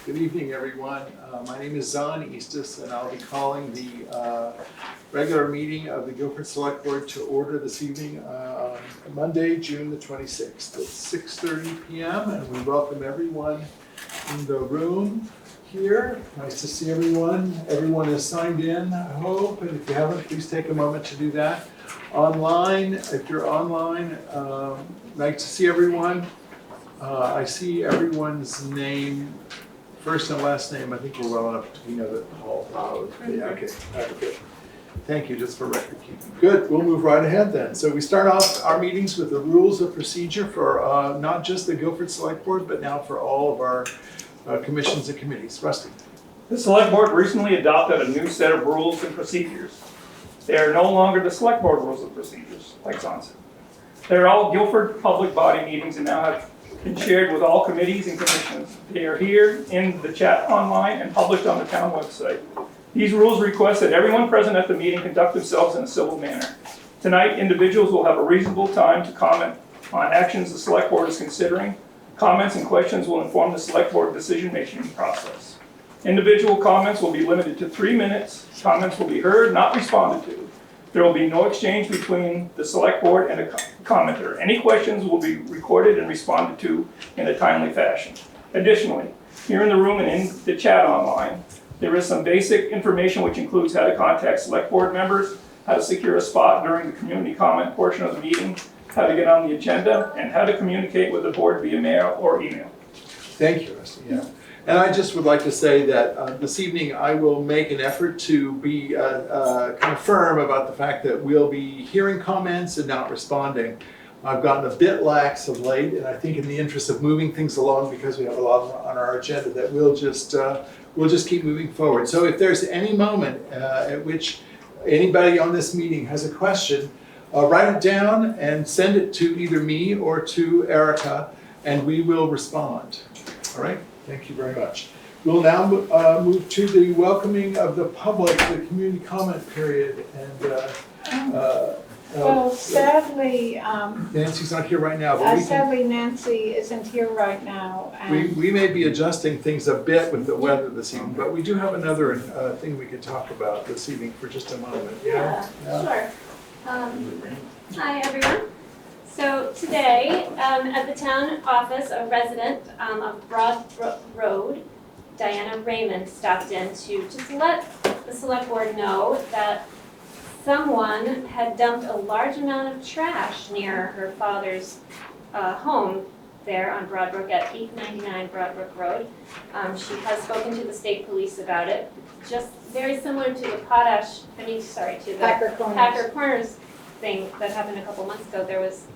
Good evening, everyone. My name is Zon Eastis, and I'll be calling the regular meeting of the Guilford Select Board to order this evening on Monday, June the 26th at 6:30 p.m. And we welcome everyone in the room here. Nice to see everyone. Everyone is signed in, I hope, and if you haven't, please take a moment to do that. Online, if you're online, nice to see everyone. I see everyone's name, first and last name. I think we're well enough to know that Paul. Yeah, okay. Okay. Thank you, just for record keeping. Good, we'll move right ahead then. So we start off our meetings with the rules of procedure for not just the Guilford Select Board, but now for all of our commissions and committees. Rusty. The Select Board recently adopted a new set of rules and procedures. They are no longer the Select Board rules and procedures, like Zon said. They're all Guilford public body meetings and now have been shared with all committees and commissions. They are here in the chat online and published on the town website. These rules request that everyone present at the meeting conduct themselves in a civil manner. Tonight, individuals will have a reasonable time to comment on actions the Select Board is considering. Comments and questions will inform the Select Board decision-making process. Individual comments will be limited to 3 minutes. Comments will be heard, not responded to. There will be no exchange between the Select Board and a commenter. Any questions will be recorded and responded to in a timely fashion. Additionally, here in the room and in the chat online, there is some basic information which includes how to contact Select Board members, how to secure a spot during the community comment portion of the meeting, how to get on the agenda, and how to communicate with the board via mail or email. Thank you, Rusty. Yeah. And I just would like to say that this evening I will make an effort to be kind of firm about the fact that we'll be hearing comments and not responding. I've gotten a bit lax of late, and I think in the interest of moving things along, because we have a lot on our agenda, that we'll just keep moving forward. So if there's any moment at which anybody on this meeting has a question, write it down and send it to either me or to Erica, and we will respond. All right? Thank you very much. We'll now move to the welcoming of the public, the community comment period. And well, sadly, Nancy's not here right now, but sadly Nancy isn't here right now. And we may be adjusting things a bit with the weather this evening, but we do have another thing we could talk about this evening for just a moment. Yeah. Sure. Hi, everyone. So today, at the town office, a resident of Brattleboro Road, Diana Raymond, stopped in to just let the Select Board know that someone had dumped a large amount of trash near her father's home there on Broadbrook at 899 Broadbrook Road. She has spoken to the state police about it. Just very similar to the Packer Corners thing that happened a couple months ago. There was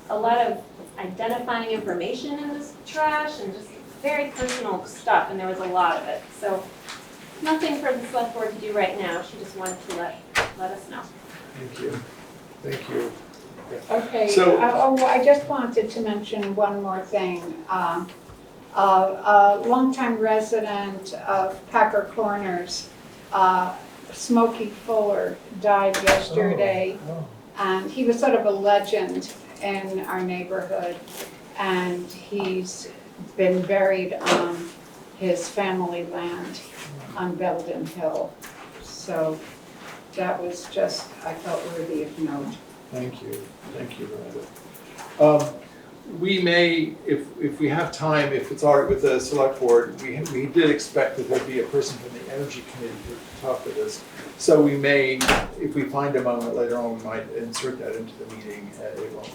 a lot of identifying information in this trash and just very personal stuff, and there was a lot of it. So nothing for the Select Board to do right now. She just wanted to let us know. Thank you. Thank you. okay, So- I just wanted to mention one more thing. A longtime resident of Packer Corners, Smokey Fuller, died yesterday. And he was sort of a legend in our neighborhood, and he's been buried on his family land on Belden Hill. So that was just, I felt, worthy of note. Thank you, Miranda. We may, if we have time, if it's all right with the Select Board, we did expect that there'd be a person from the Energy Committee to talk with us. So we may, if we find a moment later on, we might insert that into the meeting. It won't,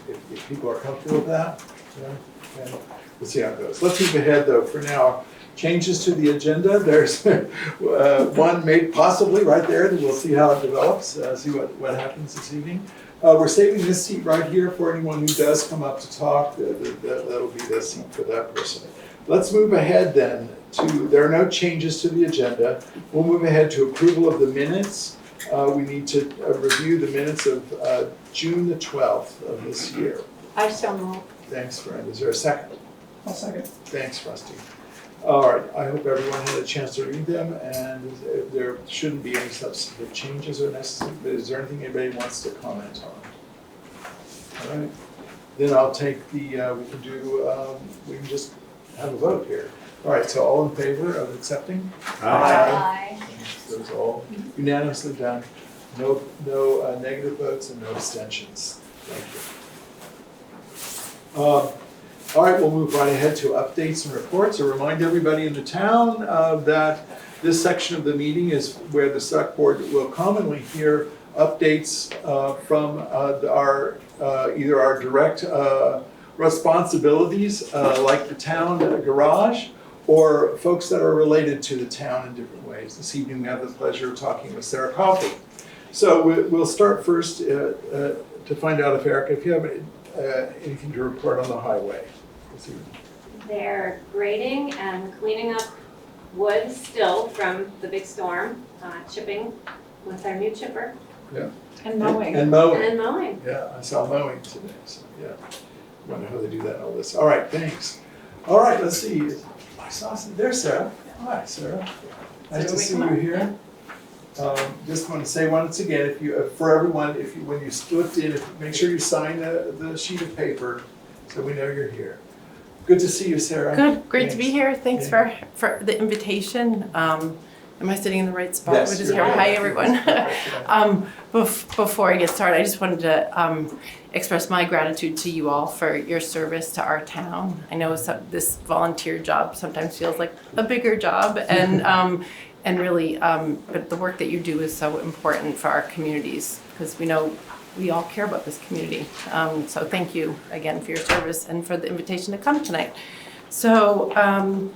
if people are comfortable with that, yeah, and we'll see how it goes. Let's move ahead, though. For now, changes to the agenda. There's one made possibly right there, and we'll see how it develops. See what happens this evening. We're saving this seat right here for anyone who does come up to talk. That'll be the seat for that person. Let's move ahead then to, there are no changes to the agenda. We'll move ahead to approval of the minutes. We need to review the minutes of June the 12th of this year. I so move. Thanks, Brenda. Is there a second? I'll second. Thanks, Rusty. All right, I hope everyone had a chance to read them, and there shouldn't be any substantive changes or necessary, but is there anything anybody wants to comment on? All right, then I'll take the, we can just have a vote here. All right, so all in favor of accepting? Aye. Those all unanimously done. No negative votes and no abstentions. Thank you. All right, we'll move right ahead to updates and reports. I remind everybody in the town that this section of the meeting is where the select board will commonly hear updates from our either our direct responsibilities like the town garage, or folks that are related to the town in different ways. This evening we have the pleasure of talking with Sarah Coffey. So we'll start first to find out if Erica, if you have anything to report on the highway this evening. They're grading and cleaning up wood still from the big storm, chipping with our new chipper And mowing. And mowing. and mowing. Yeah, I saw mowing today, so yeah. Wonder how they do that and all this. All right, thanks. All right, let's see. I saw some, there's Sarah. Hi, Sarah. Nice to see you here. Just want to say once again, if you, for everyone, if you, when you slipped in, make sure you sign the sheet of paper so we know you're here. Good to see you, Sarah. Good, great to be Thanks. here. Thanks for the invitation. Am I sitting in the right spot? Yes, We're just you're here. right. Hi, everyone. Before I get started, I just wanted to express my gratitude to you all for your service to our town. I know this volunteer job sometimes feels like a bigger job, and really, but the work that you do is so important for our communities, because we know we all care about this community. So thank you again for your service and for the invitation to come tonight. So, and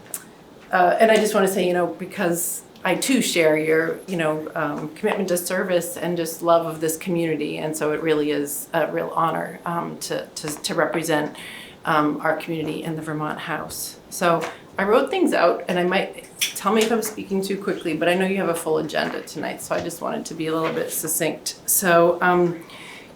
I just want to say, because I too share your, commitment to service and just love of this community, and so it really is a real honor to represent our community in the Vermont House. So I wrote things out, and I might tell me if I'm speaking too quickly, but I know you have a full agenda tonight, so I just wanted to be a little bit succinct. So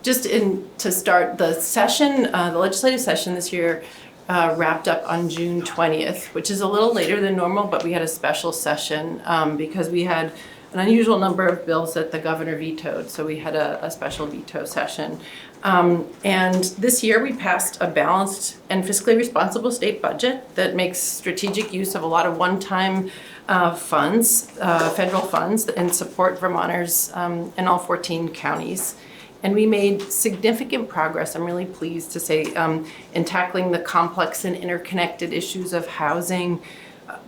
to start the session, the legislative session this year wrapped up on June 20th, which is a little later than normal, but we had a special session because we had an unusual number of bills that the governor vetoed, so we had a special veto session. And this year we passed a balanced and fiscally responsible state budget that makes strategic use of a lot of one-time funds, federal funds, and support Vermonters in all 14 counties. And we made significant progress, I'm really pleased to say, in tackling the complex and interconnected issues of housing,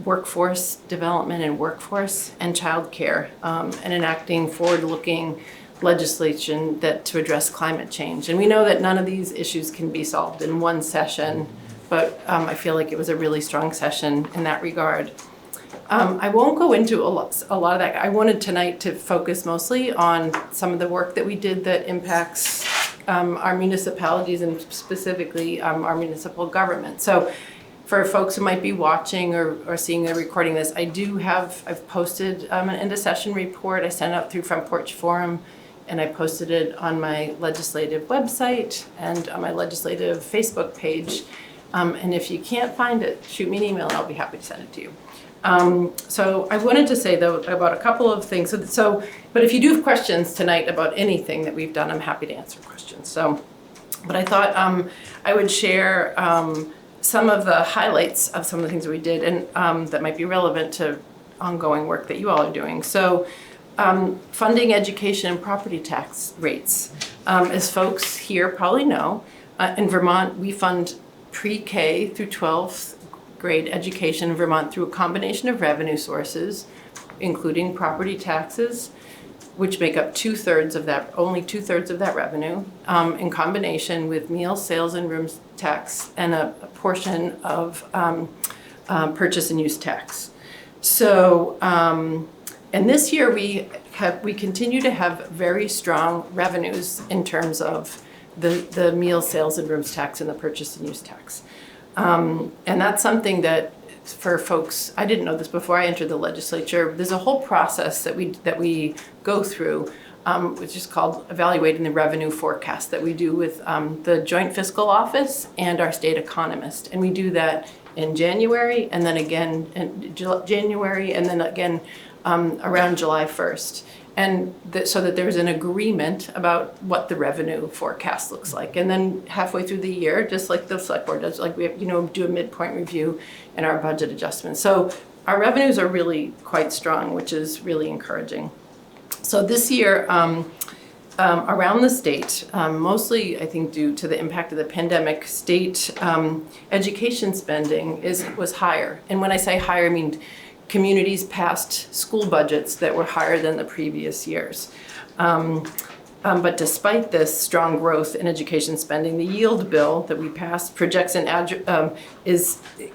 workforce development and workforce, and childcare, and enacting forward-looking legislation to address climate change. And we know that none of these issues can be solved in one session, but I feel like it was a really strong session in that regard. I won't go into a lot of that. I wanted tonight to focus mostly on some of the work that we did that impacts our municipalities and specifically our municipal government. So for folks who might be watching or seeing the recording this, I've posted an end of session report. I sent it out through Front Porch Forum, and I posted it on my legislative website and on my legislative Facebook page. And if you can't find it, shoot me an email and I'll be happy to send it to you. So I wanted to say though about a couple of things. But if you do have questions tonight about anything that we've done, I'm happy to answer questions. But I thought I would share some of the highlights of some of the things that we did and that might be relevant to ongoing work that you all are doing. So funding education and property tax rates. As folks here probably know, in Vermont we fund pre-K through 12th grade education in Vermont through a combination of revenue sources, including property taxes, which make up only two-thirds of that revenue, in combination with meals, sales, and rooms tax, and a portion of purchase and use tax. So, and this year we continue to have very strong revenues in terms of the meals, sales, and rooms tax and the purchase and use tax. And that's something that for folks, I didn't know this before I entered the legislature, there's a whole process that we go through, which is called evaluating the revenue forecast that we do with the Joint Fiscal Office and our state economist. And we do that in January and then again in January and then again around July 1st. so that there's an agreement about what the revenue forecast looks like. And then halfway through the year, just like the select board does, like we have, do a midpoint review and our budget adjustments. So our revenues are really quite strong, which is really encouraging. So this year, around the state, mostly I think due to the impact of the pandemic, state education spending was higher. And when I say higher, I mean communities passed school budgets that were higher than the previous years. But despite this strong growth in education spending, the yield bill that we passed projects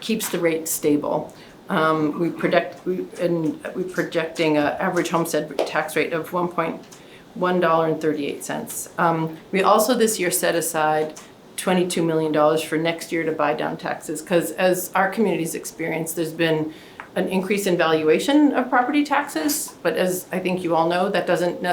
keeps the rate stable. We're projecting an average homestead tax rate of $1.38. We also this year set aside $22 million for next year to buy down taxes, because as our communities experience, there's been an increase in valuation of property taxes, but as I think you all know, that doesn't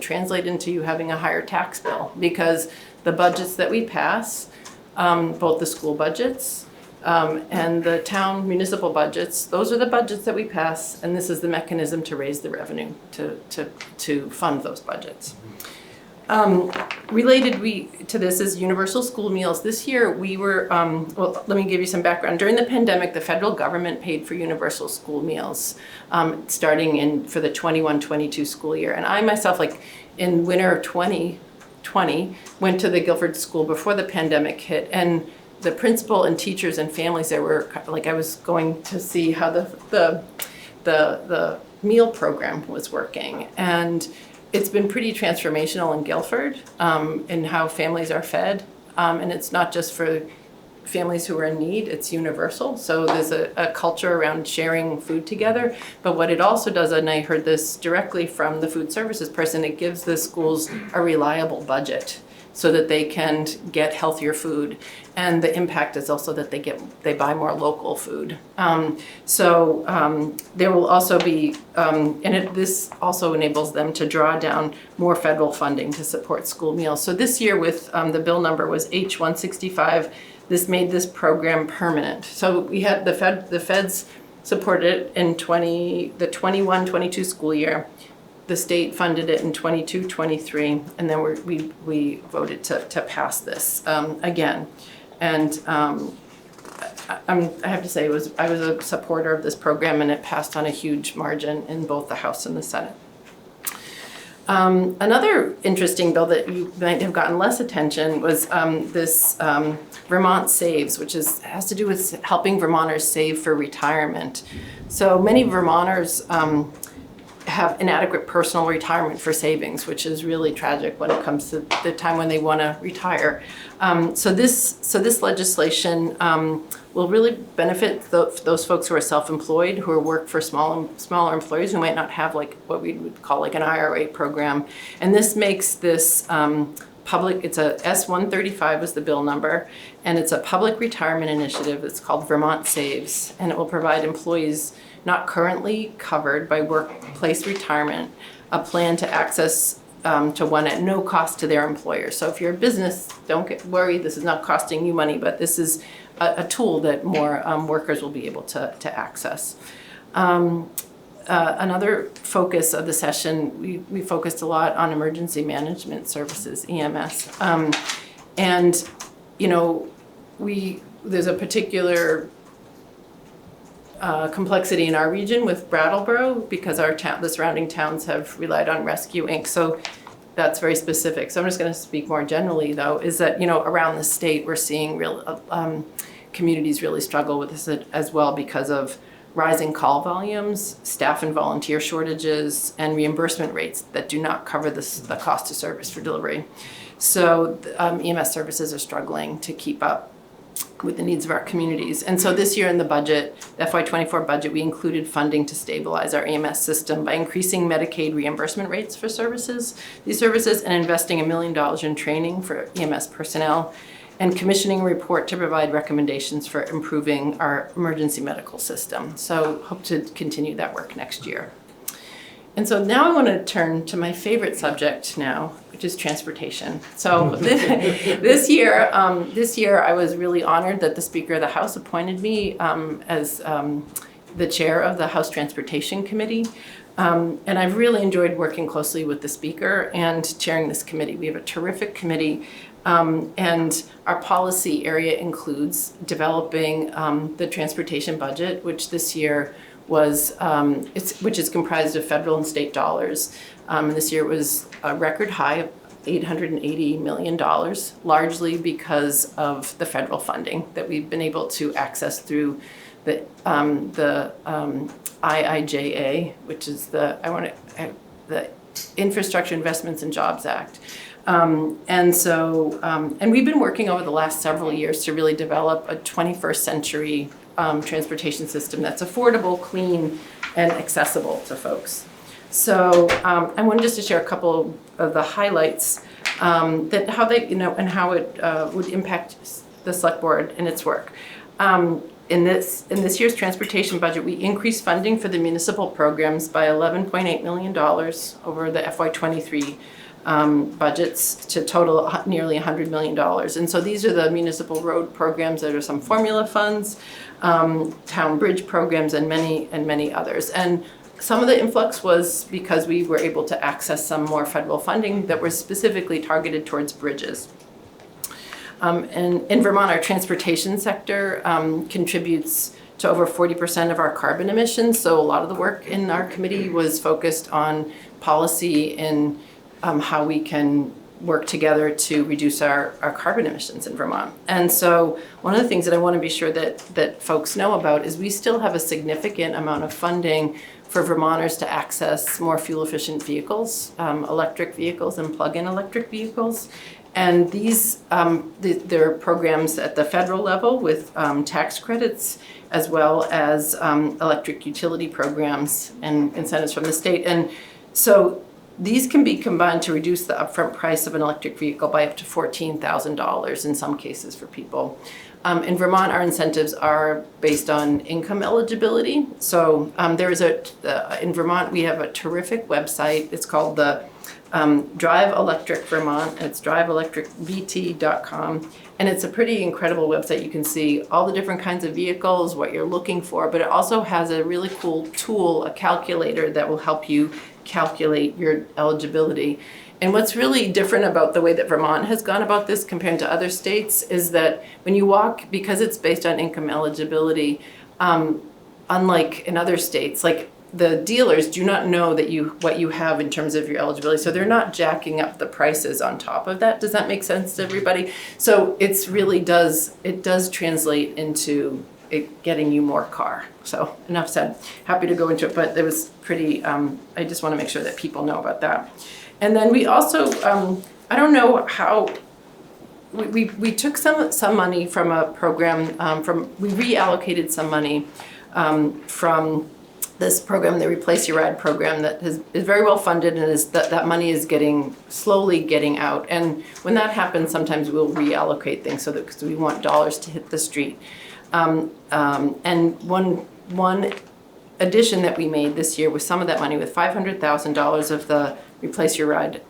translate into you having a higher tax bill, because the budgets that we pass, both the school budgets and the town municipal budgets, those are the budgets that we pass, and this is the mechanism to raise the revenue to fund those budgets. Related to this is universal school meals. This year we were, well, let me give you some background. During the pandemic, the federal government paid for universal school meals starting for the 21-22 school year. And I myself, like in winter of 2020, went to the Guilford school before the pandemic hit, and the principal and teachers and families there were like, I was going to see how the meal program was working. And it's been pretty transformational in Guilford in how families are fed. And it's not just for families who are in need, it's universal. So there's a culture around sharing food together. But what it also does, and I heard this directly from the food services person, it gives the schools a reliable budget so that they can get healthier food. And the impact is also that they buy more local food. There will also be, this also enables them to draw down more federal funding to support school meals. So this year with the bill number was H165, this made this program permanent. So we had the feds supported it in the 21-22 school year. The state funded it in 22-23, and then we voted to pass this again. And I have to say, I was a supporter of this program, and it passed on a huge margin in both the House and the Senate. Another interesting bill that you might have gotten less attention was this Vermont Saves, which has to do with helping Vermonters save for retirement. So many Vermonters have inadequate personal retirement for savings, which is really tragic when it comes to the time when they want to retire. So this legislation will really benefit those folks who are self-employed, who work for smaller employers who might not have like what we would call like an IRA program. And this makes this public. It's a S135 is the bill number, and it's a public retirement initiative. It's called Vermont Saves, and it will provide employees not currently covered by workplace retirement a plan to access to one at no cost to their employer. So if you're a business, don't get worried. This is not costing you money, but this is a tool that more workers will be able to access. Another focus of the session, we focused a lot on emergency management services, EMS. And, there's a particular complexity in our region with Brattleboro because the surrounding towns have relied on Rescue Inc. So that's very specific. So I'm just going to speak more generally, though, is that, around the state, we're seeing communities really struggle with this as well because of rising call volumes, staff and volunteer shortages, and reimbursement rates that do not cover the cost of service for delivery. So EMS services are struggling to keep up with the needs of our communities. And so this year in the budget, the FY24 budget, we included funding to stabilize our EMS system by increasing Medicaid reimbursement rates for these services, and investing $1 million in training for EMS personnel, and commissioning a report to provide recommendations for improving our emergency medical system. So hope to continue that work next year. And so now I want to turn to my favorite subject now, which is transportation. So this year I was really honored that the Speaker of the House appointed me as the chair of the House Transportation Committee. And I've really enjoyed working closely with the speaker and chairing this committee. We have a terrific committee, and our policy area includes developing the transportation budget, which this year was, which is comprised of federal and state dollars. This year was a record high of $880 million, largely because of the federal funding that we've been able to access through the IIJA, which is the Infrastructure Investments and Jobs Act. And we've been working over the last several years to really develop a 21st century transportation system that's affordable, clean, and accessible to folks. So I wanted just to share a couple of the highlights that how they, and how it would impact the select board and its work. In this year's transportation budget, we increased funding for the municipal programs by $11.8 million over the FY23 budgets to total nearly $100 million. And so these are the municipal road programs. There are some formula funds, town bridge programs, and many others. And some of the influx was because we were able to access some more federal funding that was specifically targeted towards bridges. And in Vermont, our transportation sector contributes to over 40% of our carbon emissions. So a lot of the work in our committee was focused on policy and how we can work together to reduce our carbon emissions in Vermont. And so one of the things that I want to be sure that folks know about is we still have a significant amount of funding for Vermonters to access more fuel-efficient vehicles, electric vehicles and plug-in electric vehicles. And these, there are programs at the federal level with tax credits, as well as electric utility programs and incentives from the state. And so these can be combined to reduce the upfront price of an electric vehicle by up to $14,000 in some cases for people. In Vermont, our incentives are based on income eligibility. So there is in Vermont, we have a terrific website. It's called the Drive Electric Vermont. It's driveelectricvt.com. And it's a pretty incredible website. You can see all the different kinds of vehicles, what you're looking for, but it also has a really cool tool, a calculator that will help you calculate your eligibility. And what's really different about the way that Vermont has gone about this compared to other states is that when you walk, because it's based on income eligibility, unlike in other states, like the dealers do not know that what you have in terms of your eligibility. So they're not jacking up the prices on top of that. Does that make sense to everybody? So it does translate into it getting you more car. So enough said. Happy to go into it, but it was pretty, I just want to make sure that people know about that. And then we also, I don't know how, we took some money from a program, we reallocated some money from this program, the Replace Your Ride program, that is very well funded, and that money is slowly getting out. And when that happens, sometimes we'll reallocate things because we want dollars to hit the street. And one addition that we made this year with some of that money, with $500,000 of the Replace Your Ride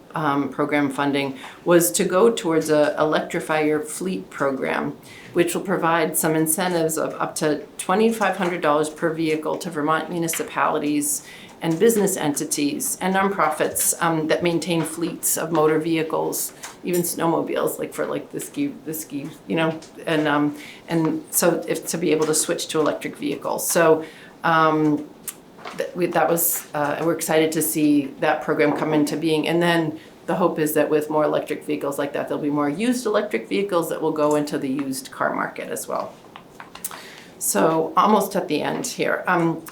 program funding, was to go towards a Electrify Your Fleet program, which will provide some incentives of up to $2,500 per vehicle to Vermont municipalities and business entities and nonprofits that maintain fleets of motor vehicles, even snowmobiles, like for the ski, and so to be able to switch to electric vehicles. So we're excited to see that program come into being. And then the hope is that with more electric vehicles like that, there'll be more used electric vehicles that will go into the used car market as well. So almost at the end here.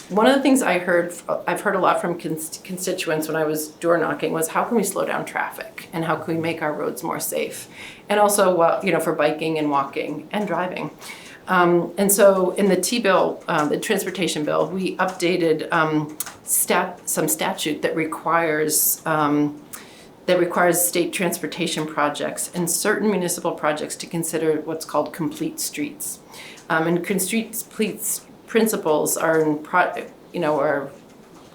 One of the things I've heard a lot from constituents when I was door knocking was, how can we slow down traffic and how can we make our roads more safe? And also, for biking and walking and driving. And so in the T-bill, the transportation bill, we updated some statute that requires state transportation projects and certain municipal projects to consider what's called complete streets. And complete principles are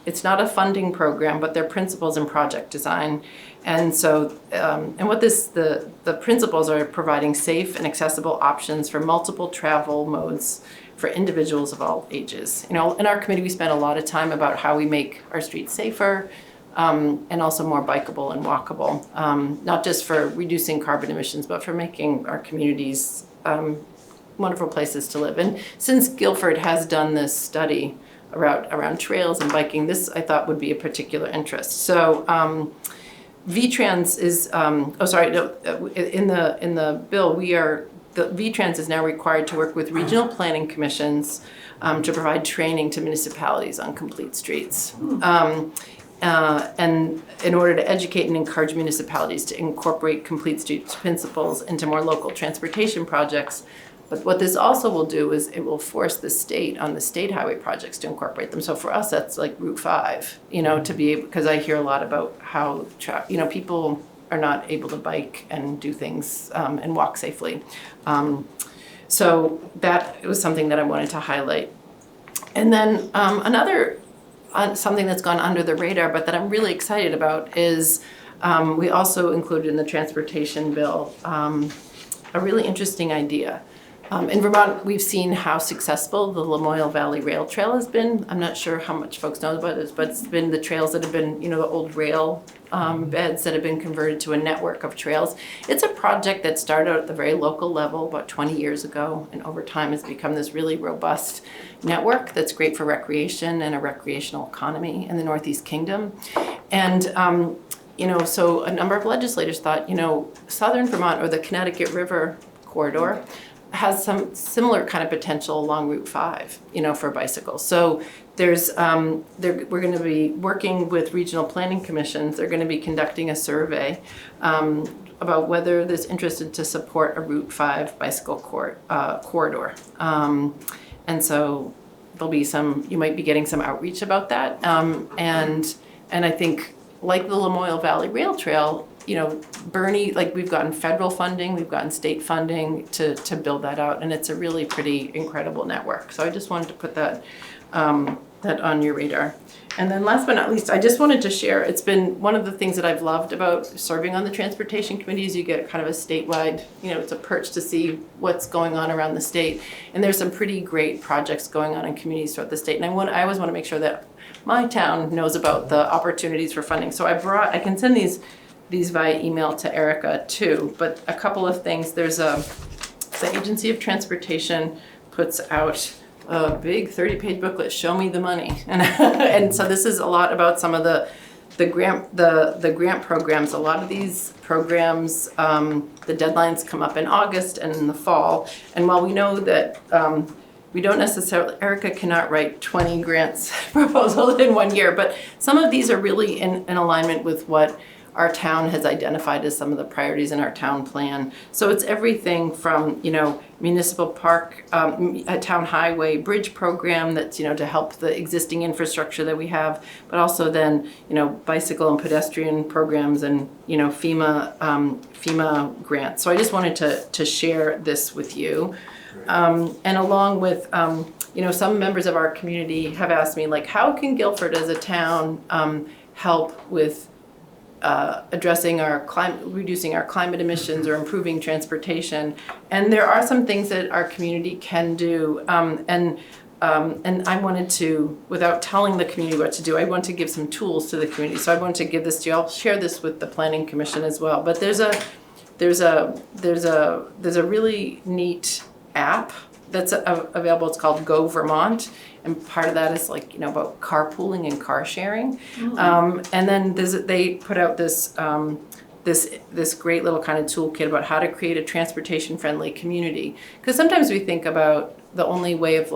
it's not a funding program, but they're principles in project design. And so, and what the principles are providing safe and accessible options for multiple travel modes for individuals of all ages. You know, in our committee, we spend a lot of time about how we make our streets safer, and also more bikeable and walkable, not just for reducing carbon emissions, but for making our communities wonderful places to live. And since Guilford has done this study around trails and biking, this I thought would be a particular interest. So VTrans is, in the bill, the VTrans is now required to work with regional planning commissions to provide training to municipalities on complete streets. And in order to educate and encourage municipalities to incorporate complete streets principles into more local transportation projects. But what this also will do is it will force the state on the state highway projects to incorporate them. So for us, that's like Route 5, you know, to be able, because I hear a lot about how, people are not able to bike and do things and walk safely. So that was something that I wanted to highlight. And then something that's gone under the radar, but that I'm really excited about is we also included in the transportation bill a really interesting idea. In Vermont, we've seen how successful the Lamoille Valley Rail Trail has been. I'm not sure how much folks know about this, but it's been the trails that have been, the old rail beds that have been converted to a network of trails. It's a project that started out at the very local level about 20 years ago, and over time has become this really robust network that's great for recreation and a recreational economy in the Northeast Kingdom. And so a number of legislators thought, Southern Vermont or the Connecticut River corridor has some similar kind of potential along Route 5, for bicycles. So we're going to be working with regional planning commissions. They're going to be conducting a survey about whether there's interest to support a Route 5 bicycle corridor. And so there'll be you might be getting some outreach about that. And I think, like the Lamoille Valley Rail Trail, Bernie, we've gotten federal funding, we've gotten state funding to build that out, and it's a really pretty incredible network. So I just wanted to put that on your radar. And then last but not least, I just wanted to share, it's been one of the things that I've loved about serving on the transportation committee is you get kind of a statewide, it's a perch to see what's going on around the state. And there's some pretty great projects going on in communities throughout the state. And I always want to make sure that my town knows about the opportunities for funding. So I can send these via email to Erica too, but a couple of things. There's the Agency of Transportation puts out a big 30-page booklet, Show Me the Money. And so this is a lot about some of the grant programs. A lot of these programs, the deadlines come up in August and in the fall. And while we know that we don't necessarily, Erica cannot write 20 grants proposals in 1 year, but some of these are really in alignment with what our town has identified as some of the priorities in our town plan. So it's everything from, municipal park, a town highway bridge program that's, to help the existing infrastructure that we have, but also then, bicycle and pedestrian programs and, FEMA grants. So I just wanted to share this with you. And along with, some members of our community have asked me, how can Guilford as a town help with addressing reducing our climate emissions or improving transportation. And there are some things that our community can do. And I wanted to, without telling the community what to do, I want to give some tools to the community. So I want to give this to you. I'll share this with the Planning Commission as well. But there's a really neat app that's available. It's called Go Vermont. And part of that is about carpooling and car sharing. Mm-hmm. And then they put out this great little kind of toolkit about how to create a transportation friendly community. Because sometimes we think about the only way of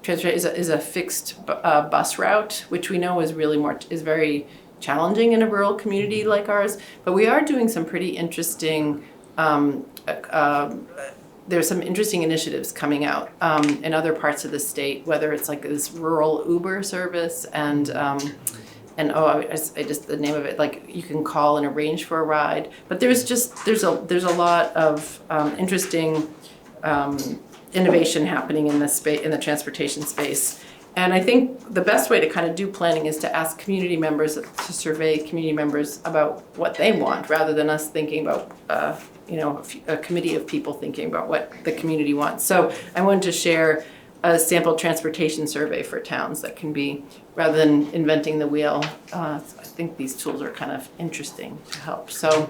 transportation is a fixed bus route, which we know is very challenging in a rural community like ours. But we are doing some pretty interesting there's some interesting initiatives coming out in other parts of the state, whether it's this rural Uber service and the name of it, you can call and arrange for a ride. But there's a lot of interesting innovation happening in the transportation space. And I think the best way to kind of do planning is to ask community members, to survey community members about what they want, rather than us thinking about, a committee of people thinking about what the community wants. So I wanted to share a sample transportation survey for towns that can be, rather than inventing the wheel. I think these tools are kind of interesting to help. So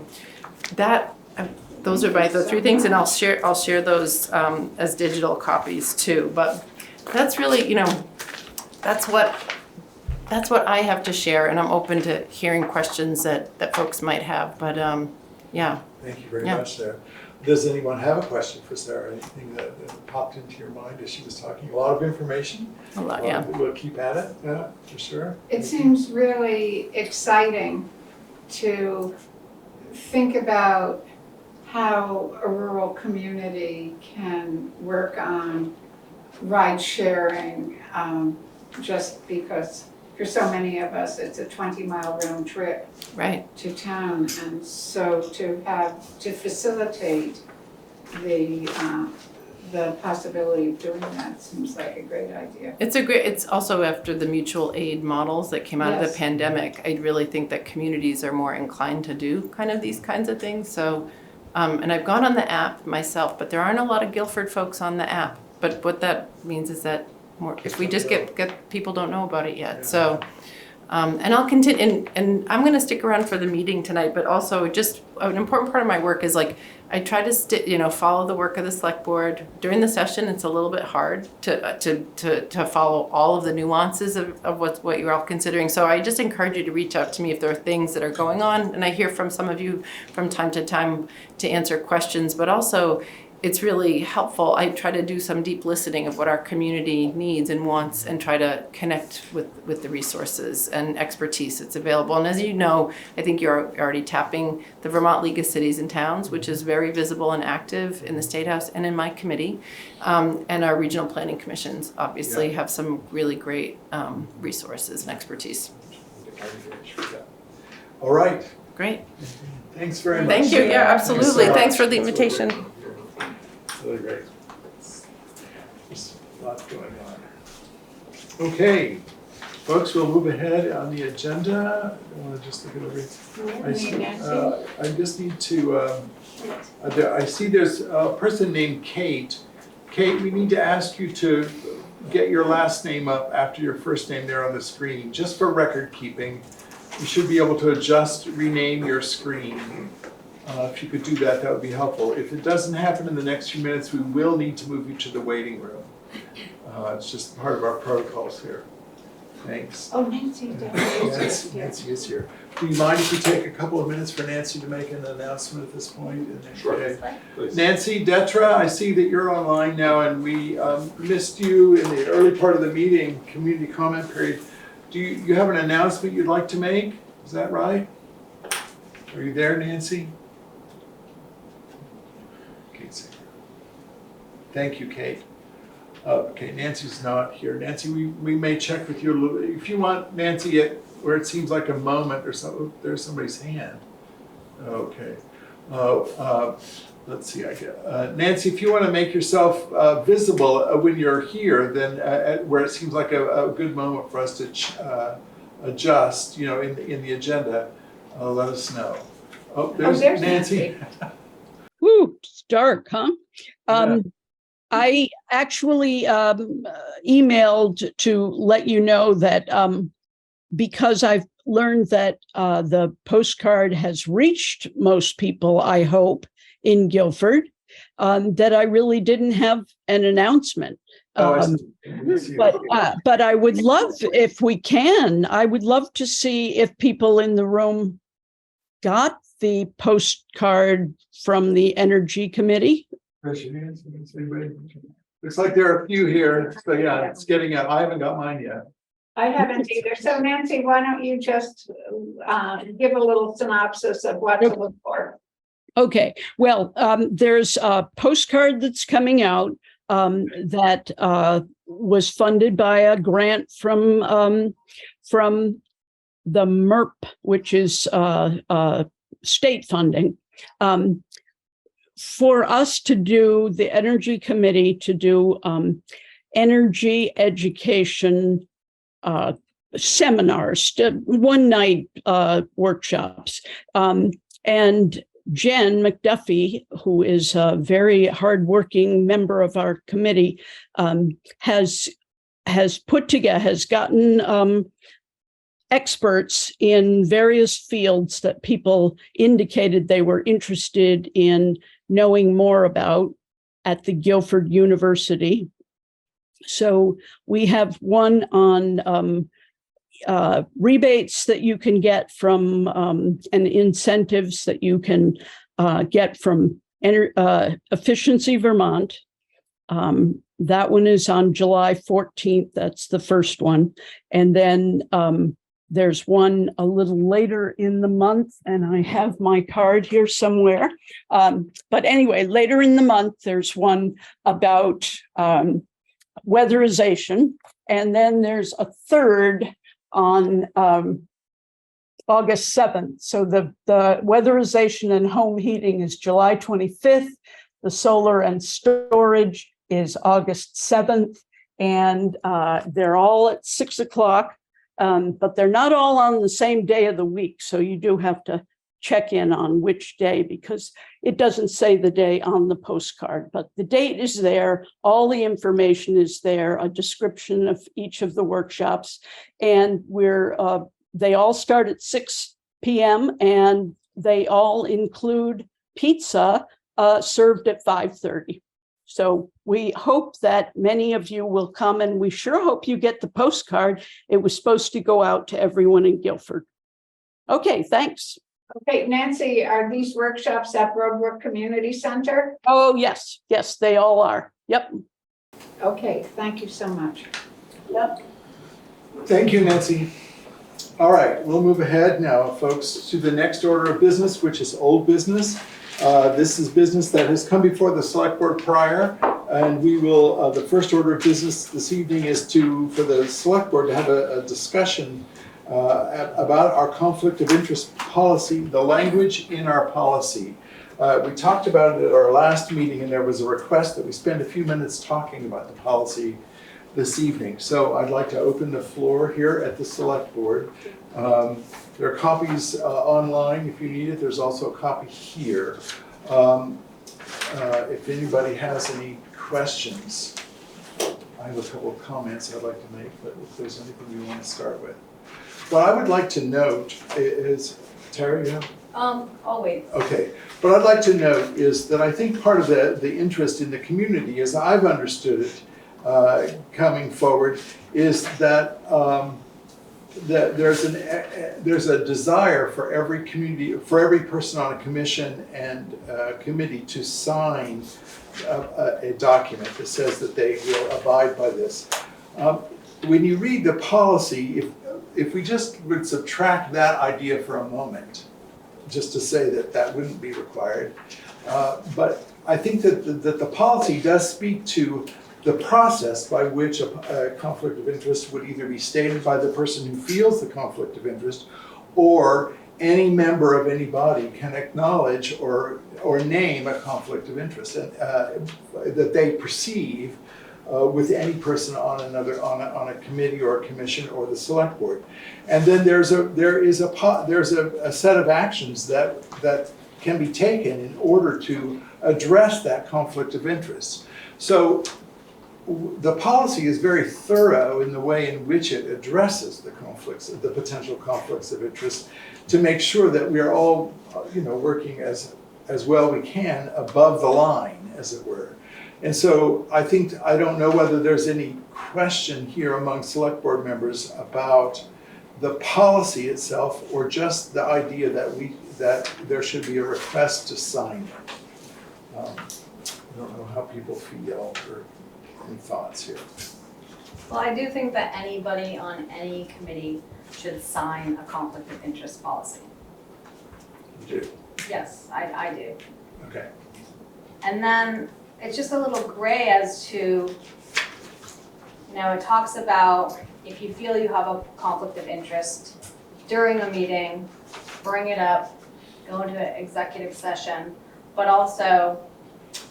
those are the three things, and I'll share those as digital copies too. But that's really, that's what I have to share, and I'm open to hearing questions that folks might have. But yeah. Thank you very much, Sarah. Does anyone have a question for Sarah? Anything that popped into your mind as she was talking? A lot of information. A lot, yeah. We'll keep at it, for sure. It seems really exciting to think about how a rural community can work on ride sharing, just because for so many of us, it's a 20-mile round trip Right. to town. And so to facilitate the possibility of doing that seems like a great idea. It's also after the mutual aid models that came out of the Yes. pandemic. I really think that communities are more inclined to do kind of these kinds of things. So, and I've gone on the app myself, but there aren't a lot of Guilford folks on the app. But what that means is that if we just get people don't know about it yet. So, and I'll continue, and I'm going to stick around for the meeting tonight, but also just an important part of my work is like, I try to follow the work of the select board. During the session, it's a little bit hard to follow all of the nuances of what you're all considering. So I just encourage you to reach out to me if there are things that are going on. And I hear from some of you from time to time to answer questions, but also it's really helpful. I try to do some deep listening of what our community needs and wants and try to connect with the resources and expertise that's available. And as you know, I think you're already tapping the Vermont League of Cities and Towns, which is very visible and active in the State House and in my committee. And our regional planning commissions obviously have some really great resources and expertise. All right. Great. Thanks very much. Thank you. Yeah, absolutely. Thanks for the invitation. Really great. There's a lot going on. Okay, folks, we'll move ahead on the agenda. I want to just look at everything. I just need to, I see there's a person named Kate. Kate, we need to ask you to get your last name up after your first name there on the screen, just for record keeping. You should be able to rename your screen. If you could do that, that would be helpful. If it doesn't happen in the next few minutes, we will need to move you to the waiting room. It's just part of our protocols here. Thanks. Oh, Nancy. Nancy is here. Do you mind if we take a couple of minutes for Nancy to make an announcement at this point? Sure. Okay. Nancy Detra, I see that you're online now, and we missed you in the early part of the meeting, community comment period. Do you have an announcement you'd like to make? Is that right? Are you there, Nancy? Thank you, Kate. Okay, Nancy's not here. Nancy, we may check with you a little bit. If you want Nancy at where it seems like a moment or something, there's somebody's hand. Okay. Let's see, Nancy, if you want to make yourself visible when you're here, then where it seems like a good moment for us to adjust, in the agenda, let us know. Oh, there's Nancy. Woo, it's dark, huh? I actually emailed to let you know that because I've learned that the postcard has reached most people, I hope, in Guilford, that I really didn't have an announcement. But I would love, if we can, I would love to see if people in the room got the postcard from the Energy Committee. Looks like there are a few here, so yeah, it's getting out. I haven't got mine yet. I haven't either. So Nancy, why don't you just give a little synopsis of what to look for? Okay, well, there's a postcard that's coming out that was funded by a grant from the MERP, which is state funding. For us to do, the Energy Committee to do energy education seminars, one-night workshops. And Jen McDuffie, who is a very hardworking member of our committee, has gotten experts in various fields that people indicated they were interested in knowing more about at the Guilford University. So we have one on rebates that you can get from and incentives that you can get from Efficiency Vermont. That one is on July 14th. That's the first one. And then there's one a little later in the month, and I have my card here somewhere. But anyway, later in the month, there's one about weatherization. And then there's a third on August 7th. So the weatherization and home heating is July 25th. The solar and storage is August 7th. And they're all at 6 o'clock, but they're not all on the same day of the week. So you do have to check in on which day, because it doesn't say the day on the postcard, but the date is there. All the information is there, a description of each of the workshops. And they all start at 6 p.m. and they all include pizza served at 5:30. So we hope that many of you will come, and we sure hope you get the postcard. It was supposed to go out to everyone in Guilford. Okay, thanks. Okay, Nancy, are these workshops at Broadbrook Community Center? Oh, yes, they all are. Yep. Okay, thank you so much. Yep. Thank you, Nancy. All right, we'll move ahead now, folks, to the next order of business, which is old business. This is business that has come before the select board prior, and we will, the first order of business this evening is for the select board to have a discussion about our conflict of interest policy, the language in our policy. We talked about it at our last meeting, and there was a request that we spend a few minutes talking about the policy this evening. So I'd like to open the floor here at the select board. There are copies online if you need it. There's also a copy here. If anybody has any questions, I have a couple of comments I'd like to make, but if there's anything you want to start with. What I would like to note is, Terry, you have? I'll wait. Okay. What I'd like to note is that I think part of the interest in the community, as I've understood it coming forward, is that that there's a desire for every community, for every person on a commission and committee to sign a document that says that they will abide by this. When you read the policy, if we just would subtract that idea for a moment, just to say that that wouldn't be required, but I think that the policy does speak to the process by which a conflict of interest would either be stated by the person who feels the conflict of interest, or any member of any body can acknowledge or name a conflict of interest that they perceive with any person on a committee or a commission or the select board. And then there's a set of actions that can be taken in order to address that conflict of interest. So the policy is very thorough in the way in which it addresses the potential conflicts of interest, to make sure that we are all, working as well we can above the line, as it were. And so I don't know whether there's any question here among select board members about the policy itself, or just the idea that there should be a request to sign it. I don't know how people feel, or any thoughts here. Well, I do think that anybody on any committee should sign a conflict of interest policy. You do? Yes, I do. Okay. And then it's just a little gray as to, it talks about if you feel you have a conflict of interest during a meeting, bring it up, go into an executive session, but also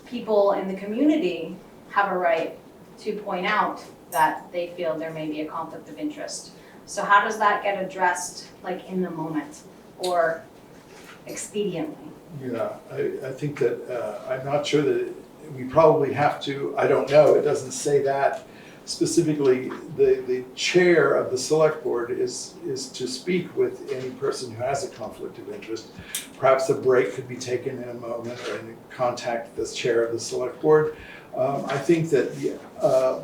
people in the community have a right to point out that they feel there may be a conflict of interest. So how does that get addressed, like in the moment or expediently? Yeah, I think that, I'm not sure that we probably have to, I don't know, it doesn't say that specifically. The chair of the select board is to speak with any person who has a conflict of interest. Perhaps a break could be taken in a moment or contact the chair of the select board. I think that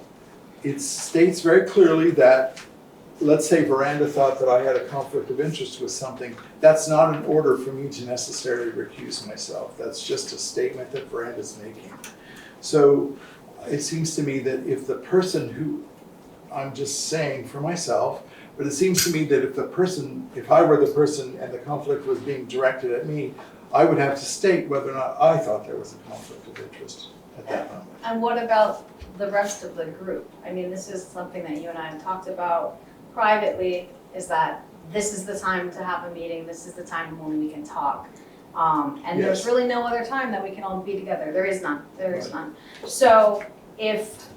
it states very clearly that, let's say Veranda thought that I had a conflict of interest with something, that's not an order for me to necessarily recuse myself. That's just a statement that Veranda's making. So it seems to me that if the person who, I'm just saying for myself, but it seems to me that if I were the person and the conflict was being directed at me, I would have to state whether or not I thought there was a conflict of interest at that moment. And what about the rest of the group? I mean, this is something that you and I have talked about privately, is that this is the time to have a meeting, this is the time when we can talk. And there's Yes. really no other time that we can all be together. There is none, there is none. So if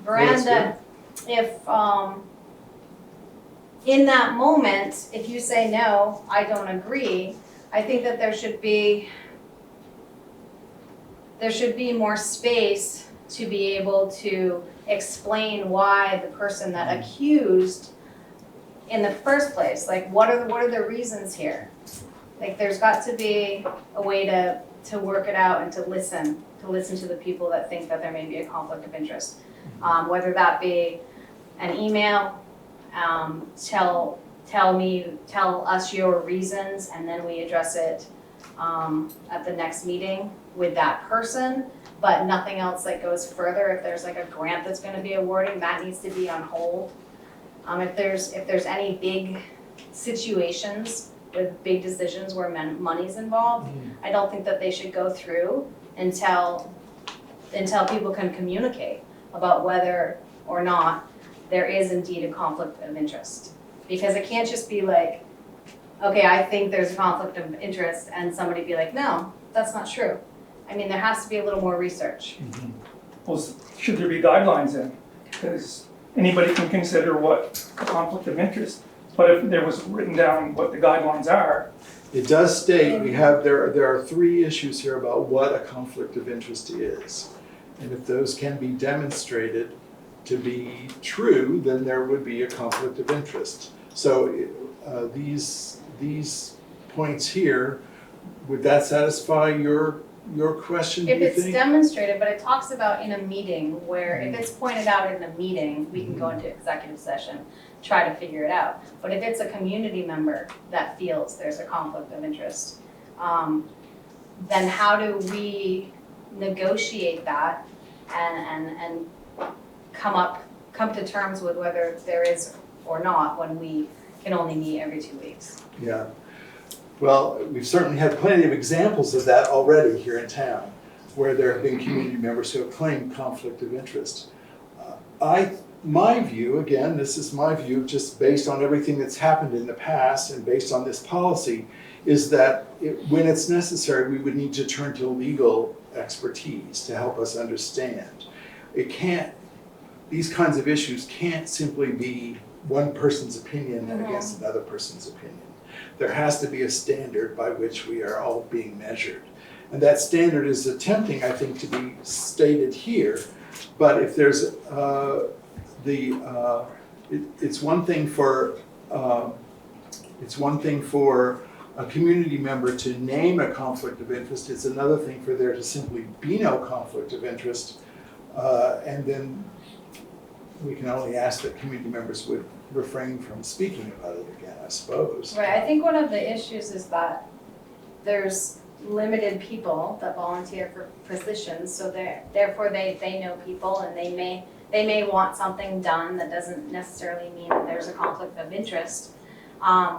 Veranda, in that moment, if you say, no, I don't agree, I think that there should be more space to be able to explain why the person that accused in the first place, like what are the reasons here? Like there's got to be a way to work it out and to listen to the people that think that there may be a conflict of interest. Whether that be an email, tell us your reasons, and then we address it at the next meeting with that person, but nothing else that goes further. If there's like a grant that's gonna be awarding, that needs to be on hold. If there's any big situations with big decisions where money's involved, I don't think that they should go through until people can communicate about whether or not there is indeed a conflict of interest. Because it can't just be like, okay, I think there's a conflict of interest, and somebody be like, no, that's not true. I mean, there has to be a little more research. Well, should there be guidelines in? Because anybody can consider what a conflict of interest, but if there was written down what the guidelines are. It does state, there are three issues here about what a conflict of interest is. And if those can be demonstrated to be true, then there would be a conflict of interest. So these points here, would that satisfy your question, do If you it's think? demonstrated, but it talks about in a meeting, where if it's pointed out in a meeting, we can go into executive session, try to figure it out. But if it's a community member that feels there's a conflict of interest, then how do we negotiate that and come to terms with whether there is or not, when we can only meet every 2 weeks? Yeah. Well, we've certainly had plenty of examples of that already here in town, where there have been community members who have claimed conflict of interest. My view, again, this is my view, just based on everything that's happened in the past and based on this policy, is that when it's necessary, we would need to turn to legal expertise to help us understand. These kinds of issues can't simply be one person's opinion against another person's opinion. There has to be a standard by which we are all being measured. And that standard is attempting, I think, to be stated here. But if there's it's one thing for a community member to name a conflict of interest. It's another thing for there to simply be no conflict of interest, and then we can only ask that community members would refrain from speaking about it again, I suppose. Right, I think one of the issues is that there's limited people that volunteer for positions, so therefore they know people, and they may want something done that doesn't necessarily mean that there's a conflict of interest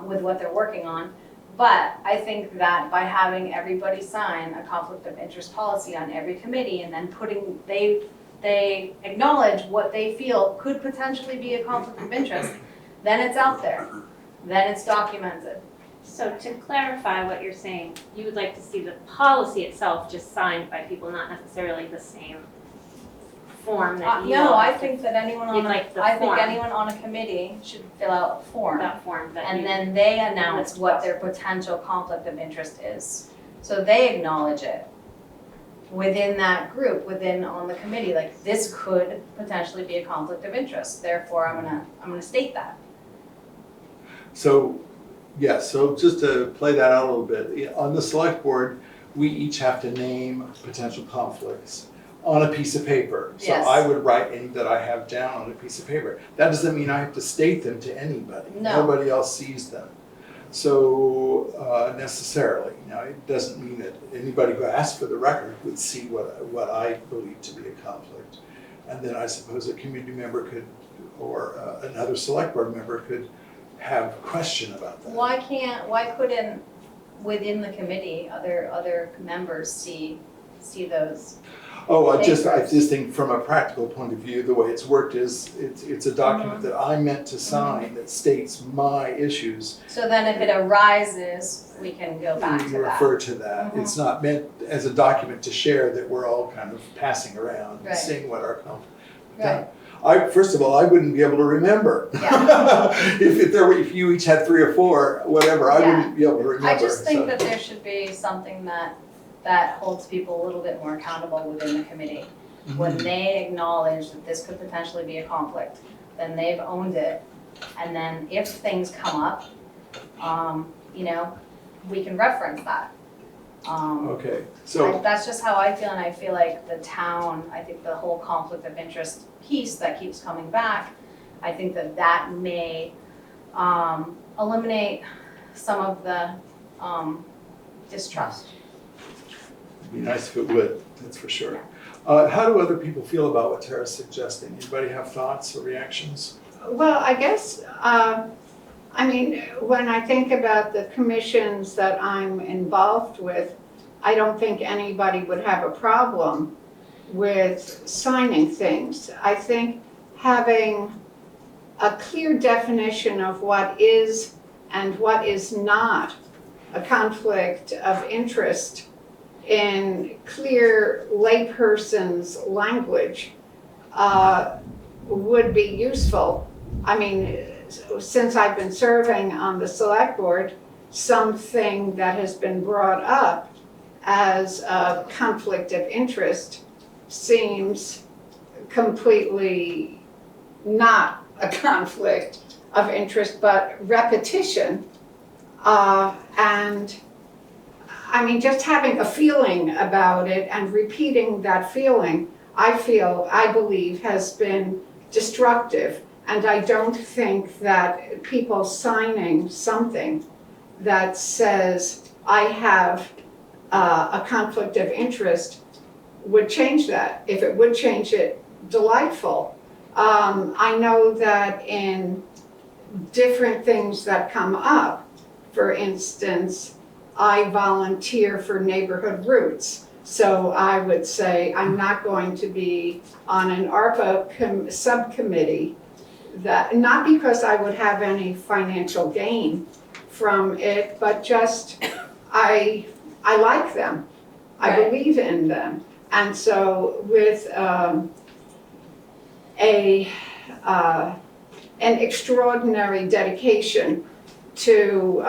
with what they're working on. But I think that by having everybody sign a conflict of interest policy on every committee, and then they acknowledge what they feel could potentially be a conflict of interest, then it's out there, then it's documented. So to clarify what you're saying, you would like to see the policy itself just signed by people, not necessarily the same form that you No, all I have to- think that anyone on You'd a, like the I think form. anyone on a committee should fill out a form. that form that And you. then they announce what their potential conflict of interest is. So they acknowledge it within that group, on the committee, like this could potentially be a conflict of interest, therefore I'm gonna state that. So, yes, so just to play that out a little bit, on the select board, we each have to name potential conflicts on a piece of paper. So Yes. I would write any that I have down on a piece of paper. That doesn't mean I have to state them to anybody. No. Nobody else sees them. So necessarily, now it doesn't mean that anybody who asks for the record would see what I believe to be a conflict. And then I suppose a community member could, or another select board member could have a question about that. Why couldn't, within the committee, other members see those? Oh, I just papers. think from a practical point of view, the way it's worked is, it's a document that I meant to sign that states my issues. So then if it arises, we can go back to We that. refer to that. It's not meant as a document to share that we're all kind of passing around and Right. seeing what our conflict. Right. First of all, I wouldn't be able to remember. Yeah. If you each had 3 or 4, whatever, I Yeah. wouldn't be able to remember. I just think so. that there should be something that holds people a little bit more accountable within the committee. When they acknowledge that this could potentially be a conflict, then they've owned it. And then if things come up, we can reference that. Okay, so. That's just how I feel, and I feel like the town, I think the whole conflict of interest piece that keeps coming back, I think that may eliminate some of the distrust. It'd be nice if it would, that's for sure. How do other people feel about what Tara's suggesting? Anybody have thoughts or reactions? Well, I guess, when I think about the commissions that I'm involved with, I don't think anybody would have a problem with signing things. I think having a clear definition of what is and what is not a conflict of interest in clear layperson's language would be useful. Since I've been serving on the select board, something that has been brought up as a conflict of interest seems completely not a conflict of interest, but repetition. Just having a feeling about it and repeating that feeling, I believe has been destructive. And I don't think that people signing something that says, I have a conflict of interest would change that. If it would change it, delightful. I know that in different things that come up, for instance, I volunteer for neighborhood roots. So I would say I'm not going to be on an ARPA subcommittee, that not because I would have any financial gain from it, but just I like them. I Right. believe in them. And so with an extraordinary dedication to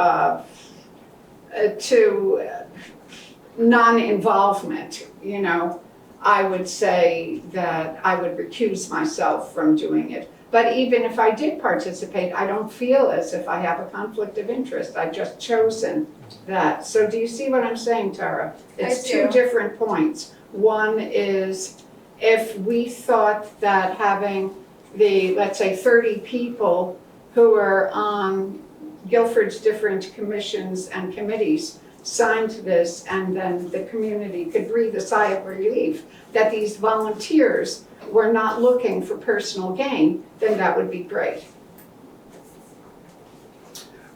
non-involvement, I would say that I would recuse myself from doing it. But even if I did participate, I don't feel as if I have a conflict of interest. I've just chosen that. So do you see what I'm saying, Tara? It's two do. different points. One is if we thought that having let's say 30 people who are on Guilford's different commissions and committees signed this, and then the community could breathe a sigh of relief that these volunteers were not looking for personal gain, then that would be great.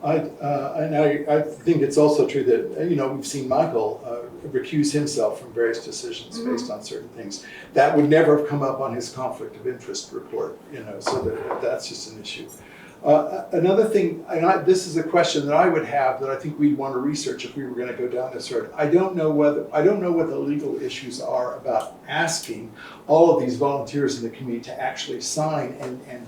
I think it's also true that, we've seen Michael recuse himself from various decisions based on certain things. That would never have come up on his conflict of interest report, so that's just an issue. Another thing, this is a question that I would have that I think we'd want to research if we were going to go down this road. I don't know what the legal issues are about asking all of these volunteers in the community to actually sign and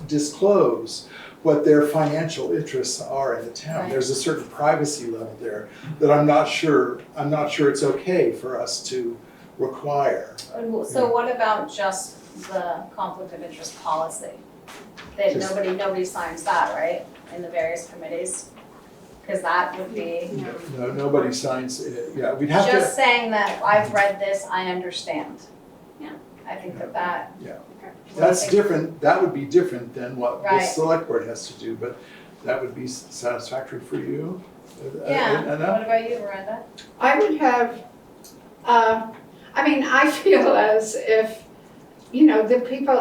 disclose what their financial interests are in the town. Right. There's a certain privacy level there that I'm not sure it's okay for us to require. So what about just the conflict of interest policy? That Just- nobody signs that, right, in the various committees? Because that would be, No, nobody signs it. Yeah, we'd have to. just saying that I've read this, I understand. Yeah. I think that. Yeah. What do you That's think? different, that would be different than what the Right. select board has to do, but that would be satisfactory for you? Yeah, Enough? what about you, Miranda? I would have, I feel as if, the people,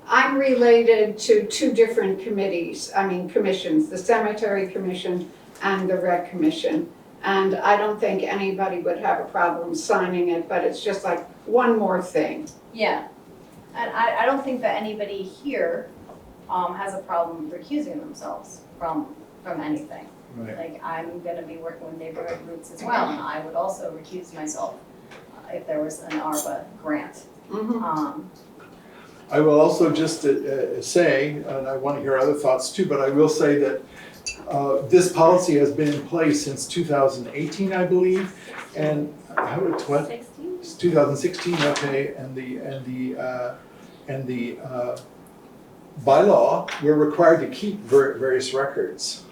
I'm related to two different commissions, the Cemetery Commission and the Rec Commission. And I don't think anybody would have a problem signing it, but it's just like one more thing. Yeah, and I don't think that anybody here has a problem recusing themselves from anything. Right. Like, I'm gonna be working with neighborhood groups as well, and I would also recuse myself if there was an ARPA grant. I will also just say, and I want to hear other thoughts too, but I will say that this policy has been in place since 2018, I believe, and what? 16? It's 2016, okay, and the by law, we're required to keep various records.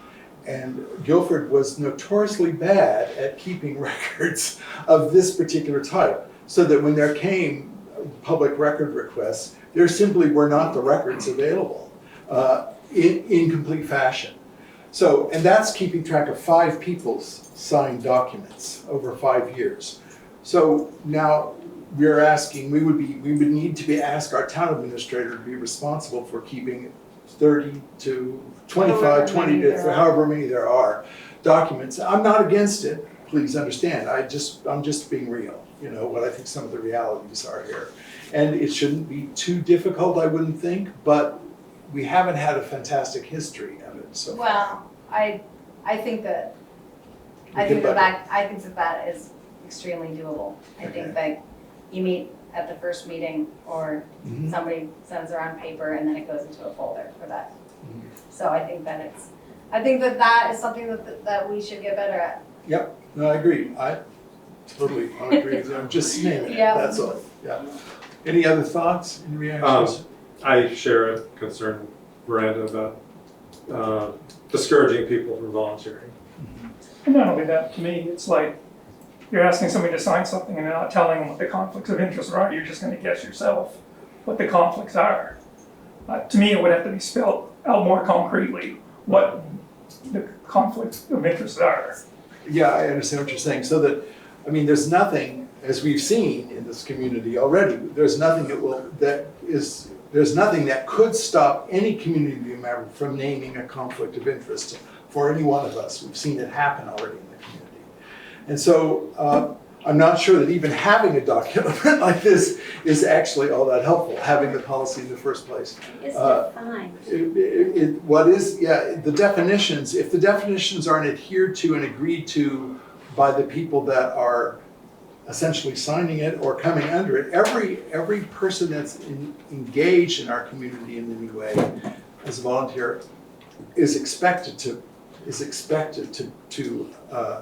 And Guilford was notoriously bad at keeping records of this particular type, so that when there came public record requests, there simply were not the records available in complete fashion. So, and that's keeping track of 5 people's signed documents over 5 years. So now we're asking, we would need to ask our town administrator to be responsible for keeping 30 to 25, 20 to however many there are documents. I'm not against it, please understand. I'm just being real, what I think some of the realities are here. And it shouldn't be too difficult, I wouldn't think, but we haven't had a fantastic history of it so far. Well, I think that that is extremely doable. I Okay. think that you meet at the first meeting, or Mhm. somebody sends around paper and then it goes into a folder for that. Mhm. So I think that is something that we should get better at. Yep, no, I agree. I totally agree with you. I'm just naming it, Yeah. that's all, yeah. Any other thoughts and reactions? I share a concern, Miranda, about discouraging people from volunteering. And not only that, to me, it's like you're asking somebody to sign something and you're not telling them what the conflicts of interest are. You're just going to guess yourself what the conflicts are. To me, it would have to be spelled out more concretely what the conflicts of interest are. Yeah, I understand what you're saying. So that, there's nothing, as we've seen in this community already, there's nothing that could stop any community member from naming a conflict of interest for any one of us. We've seen it happen already in the community. And so I'm not sure that even having a document like this is actually all that helpful, having the policy in the first place. It's defined. The definitions, if the definitions aren't adhered to and agreed to by the people that are essentially signing it or coming under it, every person that's engaged in our community in any way as a volunteer is expected to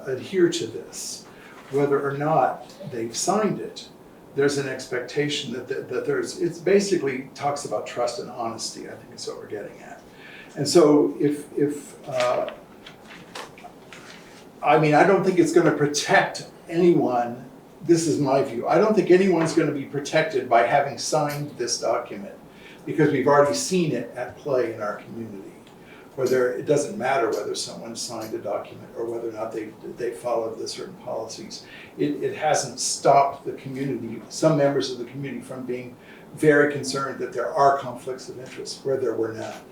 adhere to this. Whether or not they've signed it, there's an expectation that it's basically talks about trust and honesty, I think is what we're getting at. And so I don't think it's gonna protect anyone, this is my view, I don't think anyone's gonna be protected by having signed this document, because we've already seen it at play in our community. It doesn't matter whether someone signed a document or whether or not they followed the certain policies. It hasn't stopped the community, some members of the community, from being very concerned that there are conflicts of interest where there were none.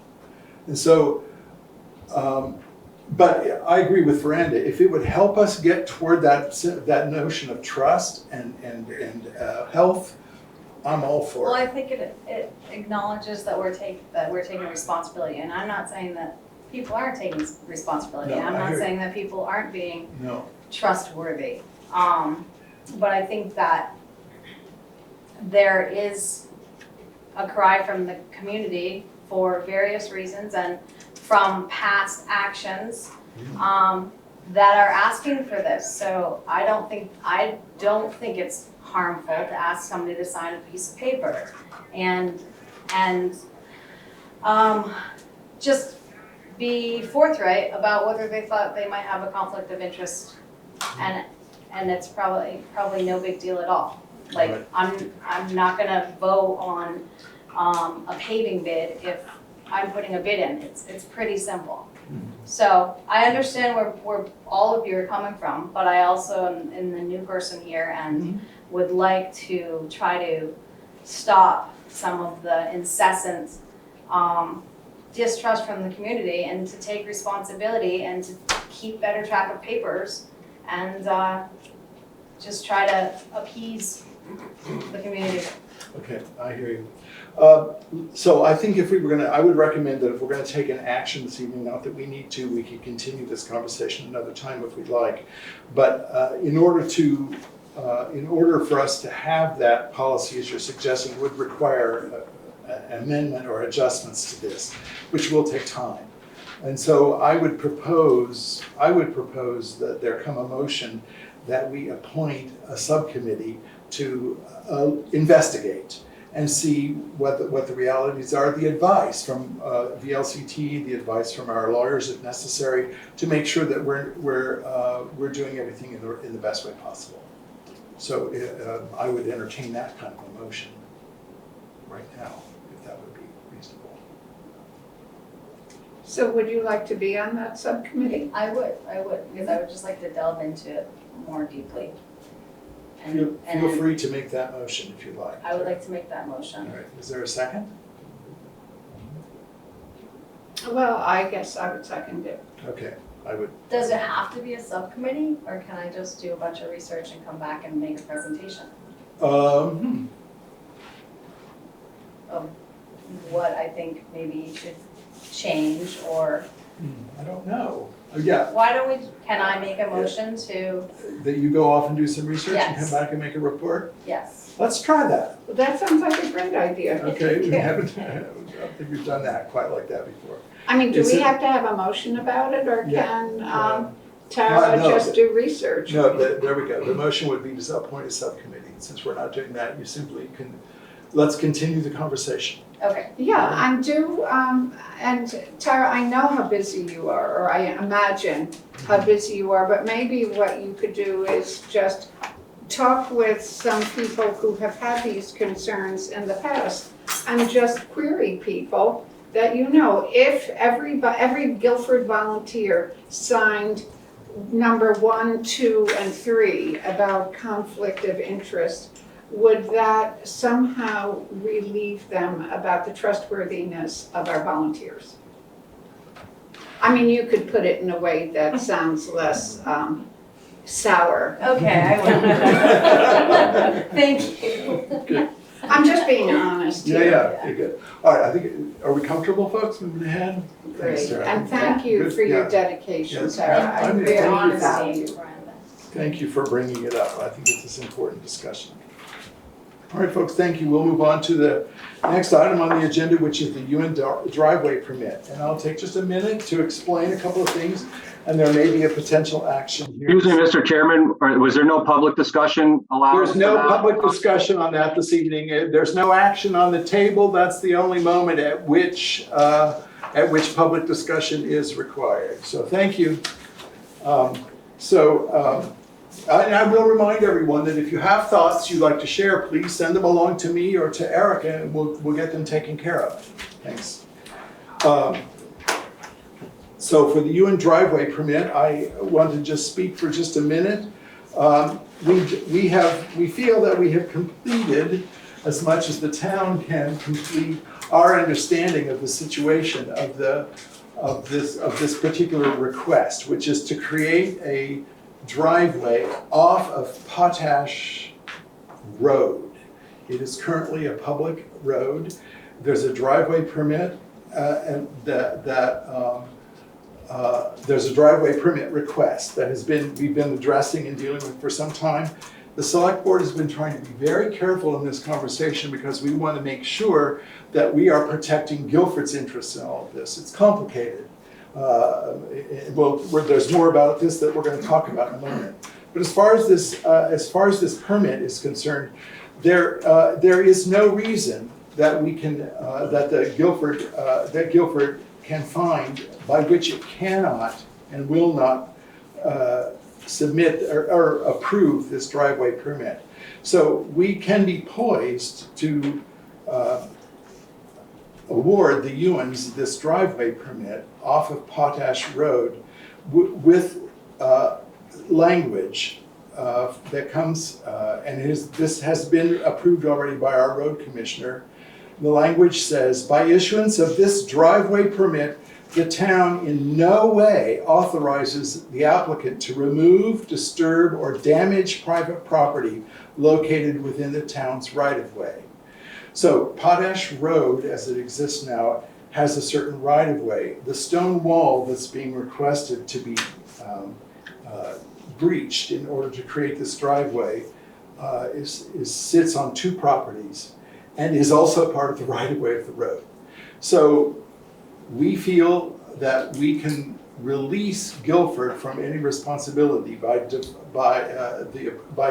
And so, but I agree with Miranda, if it would help us get toward that notion of trust and health, I'm all Well, for it. I think it acknowledges that we're taking responsibility, and I'm not saying that people aren't taking responsibility. No, I'm I not hear you. saying that people aren't being No, trustworthy. But I think that there is a cry from the community for various reasons and from past actions that are asking for this. So I don't think it's harmful to ask somebody to sign a piece of paper and just be forthright about whether they thought they might have a conflict of interest, and it's probably no big deal at all. Like, Right. I'm not gonna vote on a paving bid if I'm putting a bid in. It's pretty simple. So I understand where all of you are coming from, but I also am the new person here and would like to try to stop some of the incessant distrust from the community and to take responsibility and to keep better track of papers and just try to appease the community. okay, I hear you. So I think I would recommend that if we're gonna take an action this evening, not that we need to, we can continue this conversation another time if we'd like. But in order for us to have that policy, as you're suggesting, would require an amendment or adjustments to this, which will take time. And so I would propose that there come a motion that we appoint a subcommittee to investigate and see what the realities are, the advice from VLCT, the advice from our lawyers if necessary, to make sure that we're doing everything in the best way possible. So I would entertain that kind of a motion right now, if that would be reasonable. So would you like to be on that subcommittee? I would, because I would just like to delve into it more deeply. Feel free to make that motion if you'd like. I would like to make that All motion. right, is there a second? Well, I guess I would second it. Okay, I would. Does it have to be a subcommittee, or can I just do a bunch of research and come back and make a presentation of what I think maybe should change, or I don't know. Yeah, why don't we, can I make a motion to, that you go off and do some research and come Yes. back and make a report? yes. Let's try that. Well, that sounds like a great idea. Okay, we Yeah. haven't, I don't think we've done that quite like that before. I mean, do Is we it- have to have a motion about it, or Yeah. can No, Tara no, just do research? No, there we go. The motion would be to appoint a subcommittee. Since we're not doing that, you simply can, let's continue the conversation. Okay, Yeah, and and Tara, I know how busy you are, or I imagine how busy you are, but maybe what you could do is just talk with some people who have had these concerns in the past and just query people that if every Guilford volunteer signed number 1, 2, and 3 about conflict of interest, would that somehow relieve them about the trustworthiness of our volunteers? I mean, you could put it in a way that sounds less sour. okay, I will. Thank you. I'm just being honest Yeah, here. yeah, okay, good. All right, I think, are we comfortable, folks, moving ahead? Thanks, Great, Sarah. and thank you Good, for your yeah. dedication, Yes. Tara. I I'm really honesty. value. Thank you for bringing it up. I think it's an important discussion. All right, folks, thank you. We'll move on to the next item on the agenda, which is the Ewen driveway permit. And I'll take just a minute to explain a couple of things, and there may be a potential action here. Excuse me, Mr. Chairman, was there no public discussion allowed? There's no for that? public discussion on that this evening. There's no action on the table. That's the only moment at which public discussion is required. So thank you. And I will remind everyone that if you have thoughts you'd like to share, please send them along to me or to Erica, and we'll get them taken care of. Thanks. So for the Ewen driveway permit, I want to just speak for just a minute. We feel that we have completed as much as the town can complete our understanding of the situation of this particular request, which is to create a driveway off of Potash Road It is currently a public road. There's a driveway permit, and there's a driveway permit request that we've been addressing and dealing with for some time. The select board has been trying to be very careful in this conversation because we want to make sure that we are protecting Guilford's interests in all of this. It's complicated. There's more about this that we're going to talk about in a moment. But as far as this permit is concerned, there is no reason that we can that Guilford can find by which it cannot and will not submit or approve this driveway permit. So we can be poised to award the Ewens this driveway permit off of Potash Road with language that comes, and this has been approved already by our road commissioner. The language says, by issuance of this driveway permit, the town in no way authorizes the applicant to remove, disturb, or damage private property located within the town's right-of-way. So Potash Road, as it exists now, has a certain right-of-way. The stone wall that's being requested to be breached in order to create this driveway sits on two properties and is also part of the right-of-way of the road. So we feel that we can release Guilford from any responsibility by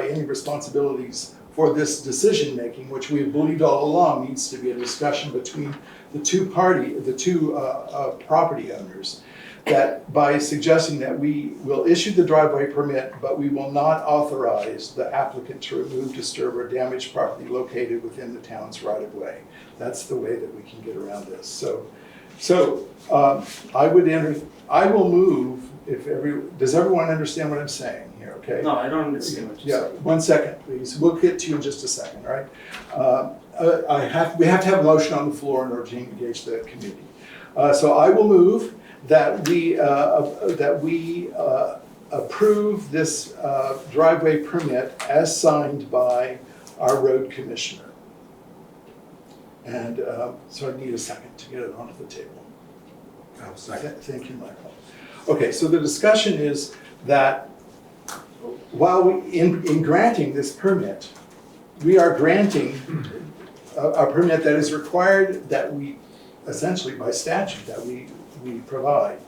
any responsibilities for this decision-making, which we have believed all along needs to be a discussion between the two property owners. That by suggesting that we will issue the driveway permit, but we will not authorize the applicant to remove, disturb, or damage property located within the town's right-of-way. That's the way that we can get around this. So I will move, does everyone understand what I'm saying here, okay? No, I don't understand what you're saying. Yeah, 1 second, please. We'll get to you in just a second, all right? We have to have a motion on the floor in order to engage the committee. So I will move that we approve this driveway permit as signed by our road commissioner. And so I need a second to get it onto the table. Thank you, Michael. Okay, so the discussion is that while in granting this permit, we are granting a permit that is required, that we essentially by statute that we provide.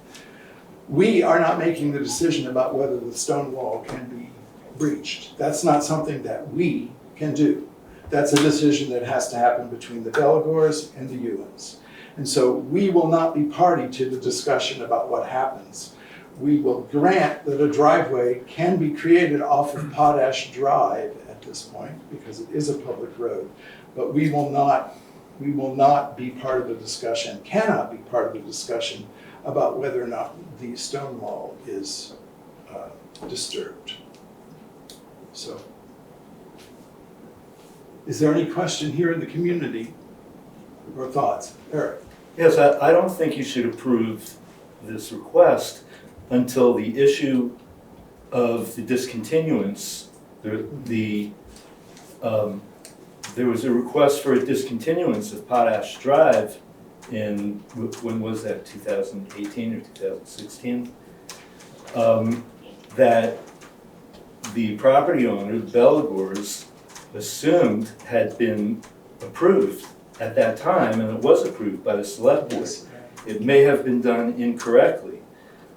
We are not making the decision about whether the stone wall can be breached. That's not something that we can do. That's a decision that has to happen between the Delagores and the Ewens. And so we will not be party to the discussion about what happens. We will grant that a driveway can be created off of Potash Drive at this point because it is a public road, but we will not be part of the discussion, cannot be part of the discussion about whether or not the stone wall is disturbed. So, is there any question here in the community or thoughts? Eric? Yes, I don't think you should approve this request until the issue of the discontinuance, there was a request for a discontinuance of Potash Drive in, when was that, 2018 or 2016? That the property owner, the Delagores, assumed had been approved at that time, and it was approved by the select board. It may have been done incorrectly,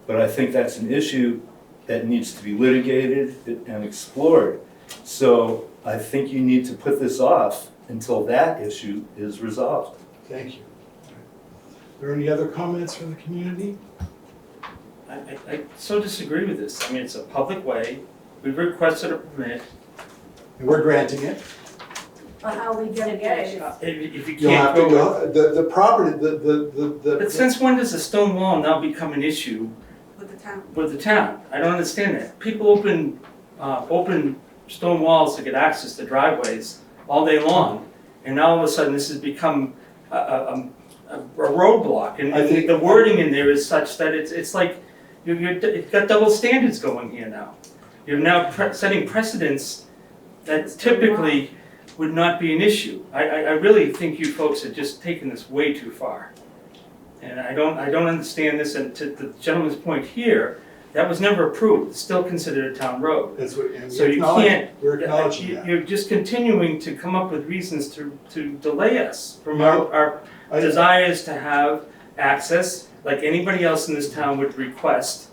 but I think that's an issue that needs to be litigated and explored. So I think you need to put this off until that issue is resolved. Thank you. Are there any other comments from the community? I so disagree with this. I mean, it's a public way. We've requested a permit. And we're granting it. But how are we gonna get it? If you You'll have can't to go. go, the property, the. But since when does a stone wall now become an issue With the town. with the town? I don't understand that. People open stone walls to get access to driveways all day long, and now all of a sudden this has become a roadblock. And I think the wording in there is such that it's like you've got double standards going here now. You're now setting precedents that typically would not be an issue. I really think you folks have just taken this way too far. And I don't understand this, and to the gentleman's point here, that was never approved, it's still considered a town road. That's what, and So you we're acknowledging that. You're just continuing to come up with reasons to delay us from No, our I- desires to have access, like anybody else in this town would request,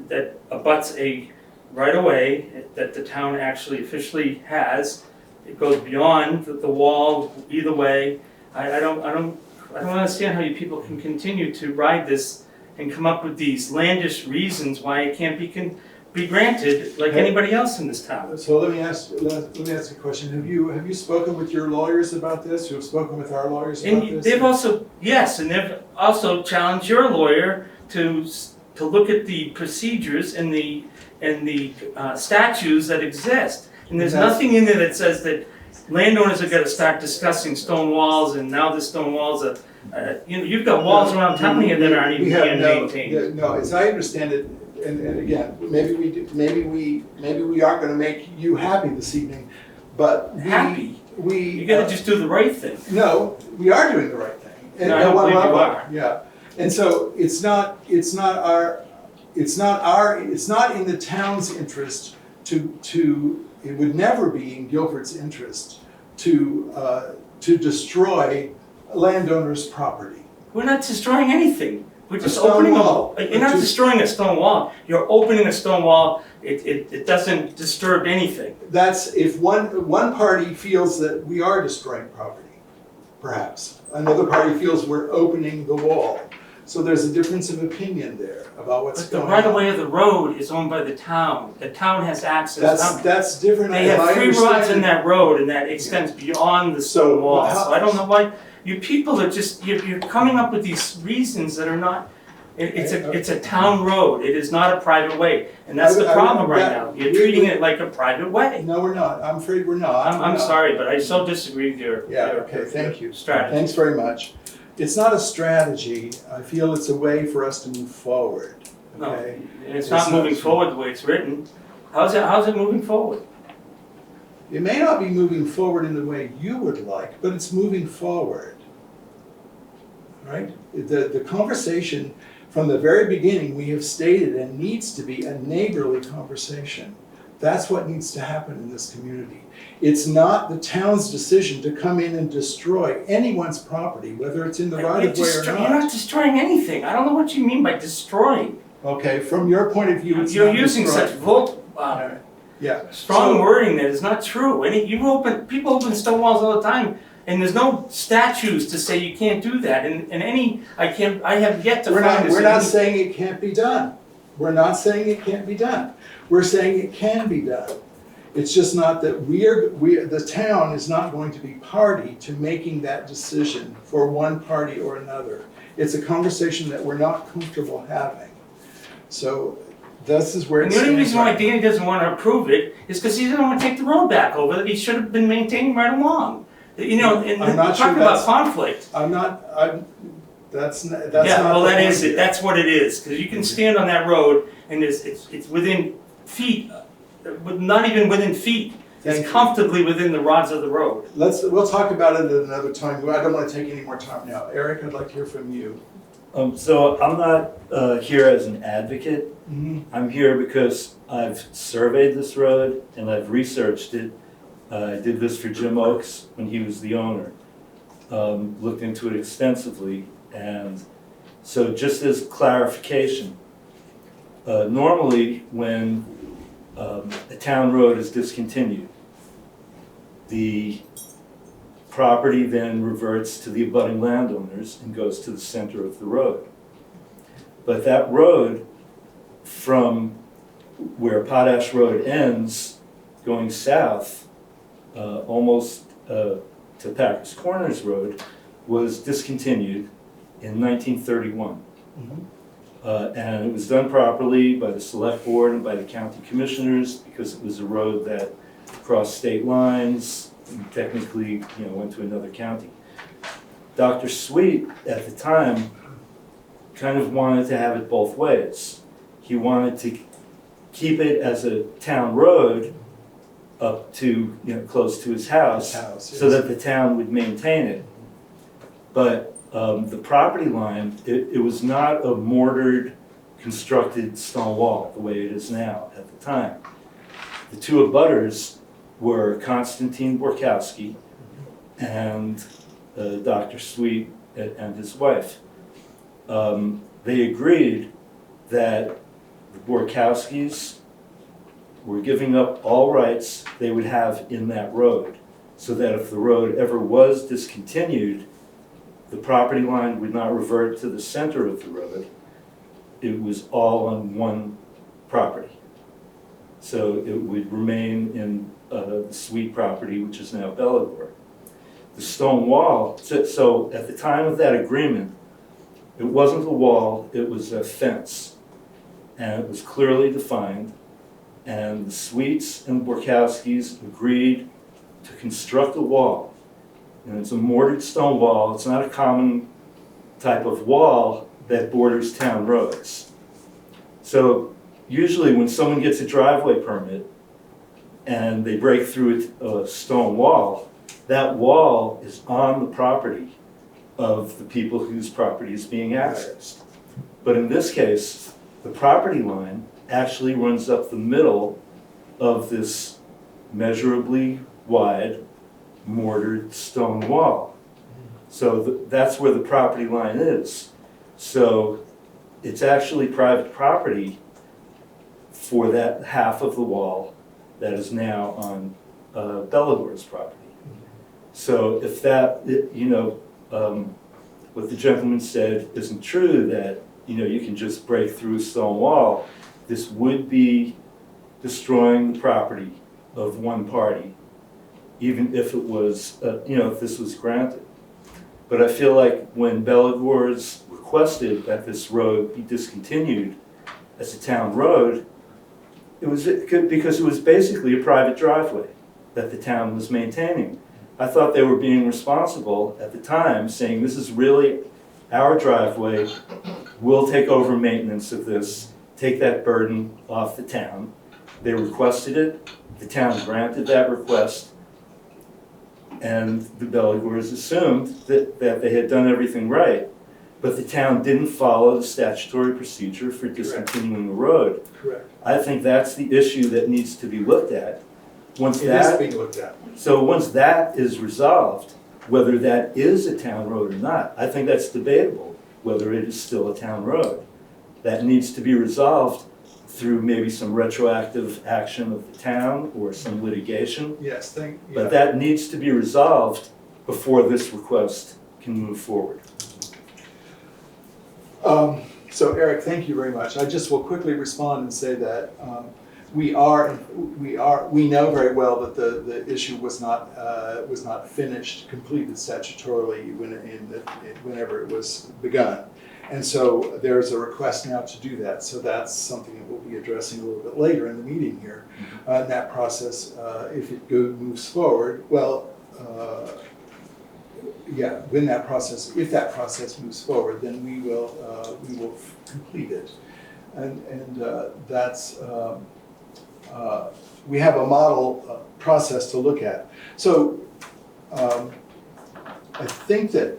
that abuts a right-of-way that the town actually officially has. It goes beyond the wall either way. I don't understand how you people can continue to ride this and come up with these landish reasons why it can't be granted like anybody else in this town. So let me ask a question. Have you spoken with your lawyers about this? You have spoken with our lawyers about And this? they've also, yes, and they've also challenged your lawyer to look at the procedures and the statutes that exist. And there's That's- nothing in there that says that landowners are gonna start discussing stone walls, and now the stone walls are, you've got walls around town here that aren't even We have being no- maintained. No, as I understand it, and again, maybe we aren't gonna make you happy this evening, but Happy? we. You gotta just do the right thing. No, we are doing the right thing. No, I don't At one believe you level, are. yeah. And so it's not in the town's interest it would never be in Guilford's interest to destroy landowners' property. We're not destroying anything. We're just stone opening wall. You're not Just- destroying a stone wall. You're opening a stone wall. It doesn't disturb anything. That's if one party feels that we are destroying property, perhaps. Another party feels we're opening the wall. So there's a difference of opinion there about what's But the going right of on. way of the road is owned by the town. The town has access. That's different. They if have I 3 rods understand in it. that road, and that extends beyond the So, stone wall. how- So I don't know why, you people are just, you're coming up with these reasons that are not, it's a town road, it is not a private way. And that's the problem right now, you're treating it like a private way. No, we're not. I'm afraid we're not. We're I'm not. sorry, but I so disagree with your Yeah, okay, thank you. strategy. Thanks very much. It's not a strategy. I feel it's a way for us to move forward, No, okay? it's not moving forward the way it's written. How's it moving forward? It may not be moving forward in the way you would like, but it's moving forward. Right? The conversation from the very beginning, we have stated, and needs to be a neighborly conversation. That's what needs to happen in this community. It's not the town's decision to come in and destroy anyone's property, whether it's in the right of way or You're not not. destroying anything. I don't know what you mean by destroying. Okay, from your point of view, it's You're not using such destroying. Yeah. strong So- wording that is not true. People open stone walls all the time, and there's no statutes to say you can't do that. I have yet to find this. We're in not any- saying it can't be done. We're not saying it can't be done. We're saying it can be done. It's just not that the town is not going to be party to making that decision for one party or another. It's a conversation that we're not comfortable having. So this is where And it the only stands reason why right Danny doesn't want to approve it is because he doesn't want to take the road back over that he should have been maintaining right along. And I'm not sure talk about that's- conflict. that's not Yeah, well, the that point is it. here. That's what it is. Because you can stand on that road and it's within feet, not even within feet. Thank It's you. comfortably within the rods of the road. We'll talk about it at another time. I don't want to take any more time now. Eric, I'd like to hear from you. So I'm not here as an advocate. I'm here because I've surveyed this road and I've researched it. I did this for Jim Oakes when he was the owner. Looked into it extensively, and so just as clarification, normally when a town road is discontinued, the property then reverts to the abutting landowners and goes to the center of the road. But that road from where Potash Road ends, going south, almost to Packers Corners Road, was discontinued in 1931. And it was done properly by the select board and by the county commissioners because it was a road that crossed state lines and technically, went to another county. Dr. Sweet, at the time, kind of wanted to have it both ways. He wanted to keep it as a town road up to, close to his house, so that the town would maintain it. But the property line, it was not a mortared, constructed stone wall the way it is now at the time. The two abutters were Konstantin Borkowski and Dr. Sweet and his wife. They agreed that the Borkowskis were giving up all rights they would have in that road, so that if the road ever was discontinued, the property line would not revert to the center of the road. It was all on one property. So it would remain in the Sweet property, which is now Brattleboro. The stone wall, so at the time of that agreement, it wasn't a wall, it was a fence. And it was clearly defined. And the Sweets and Borkowskis agreed to construct a wall. And it's a mortared stone wall. It's not a common type of wall that borders town roads. So usually when someone gets a driveway permit and they break through a stone wall, that wall is on the property of the people whose property is being accessed. But in this case, the property line actually runs up the middle of this measurably wide mortared stone wall. So that's where the property line is. So it's actually private property for that half of the wall that is now on Bellagor's property. So if that, what the gentleman said isn't true, that you can just break through a stone wall, this would be destroying the property of one party, even if it was, if this was granted. But I feel like when Bellagor's requested that this road be discontinued as a town road, it was because it was basically a private driveway that the town was maintaining. I thought they were being responsible at the time, saying this is really our driveway, we'll take over maintenance of this, take that burden off the town. They requested it, the town granted that request, and the Bellagors assumed that they had done everything right, but the town didn't follow the statutory procedure for discontinuing the road. Correct. I think that's the issue that needs to be looked at. Once It is being looked at. So once that is resolved, whether that is a town road or not, I think that's debatable, whether it is still a town road. That needs to be resolved through maybe some retroactive action of the town or some litigation. Yes, But that needs to be resolved before this request can move forward. So Eric, thank you very much. I just will quickly respond and say that we know very well that the issue was not finished, completed statutorily whenever it was begun. And so there's a request now to do that. So that's something that we'll be addressing a little bit later in the meeting here. And that process, if it moves forward, well, if that process moves forward, then we will complete it. And that's, we have a model process to look at. So I think that,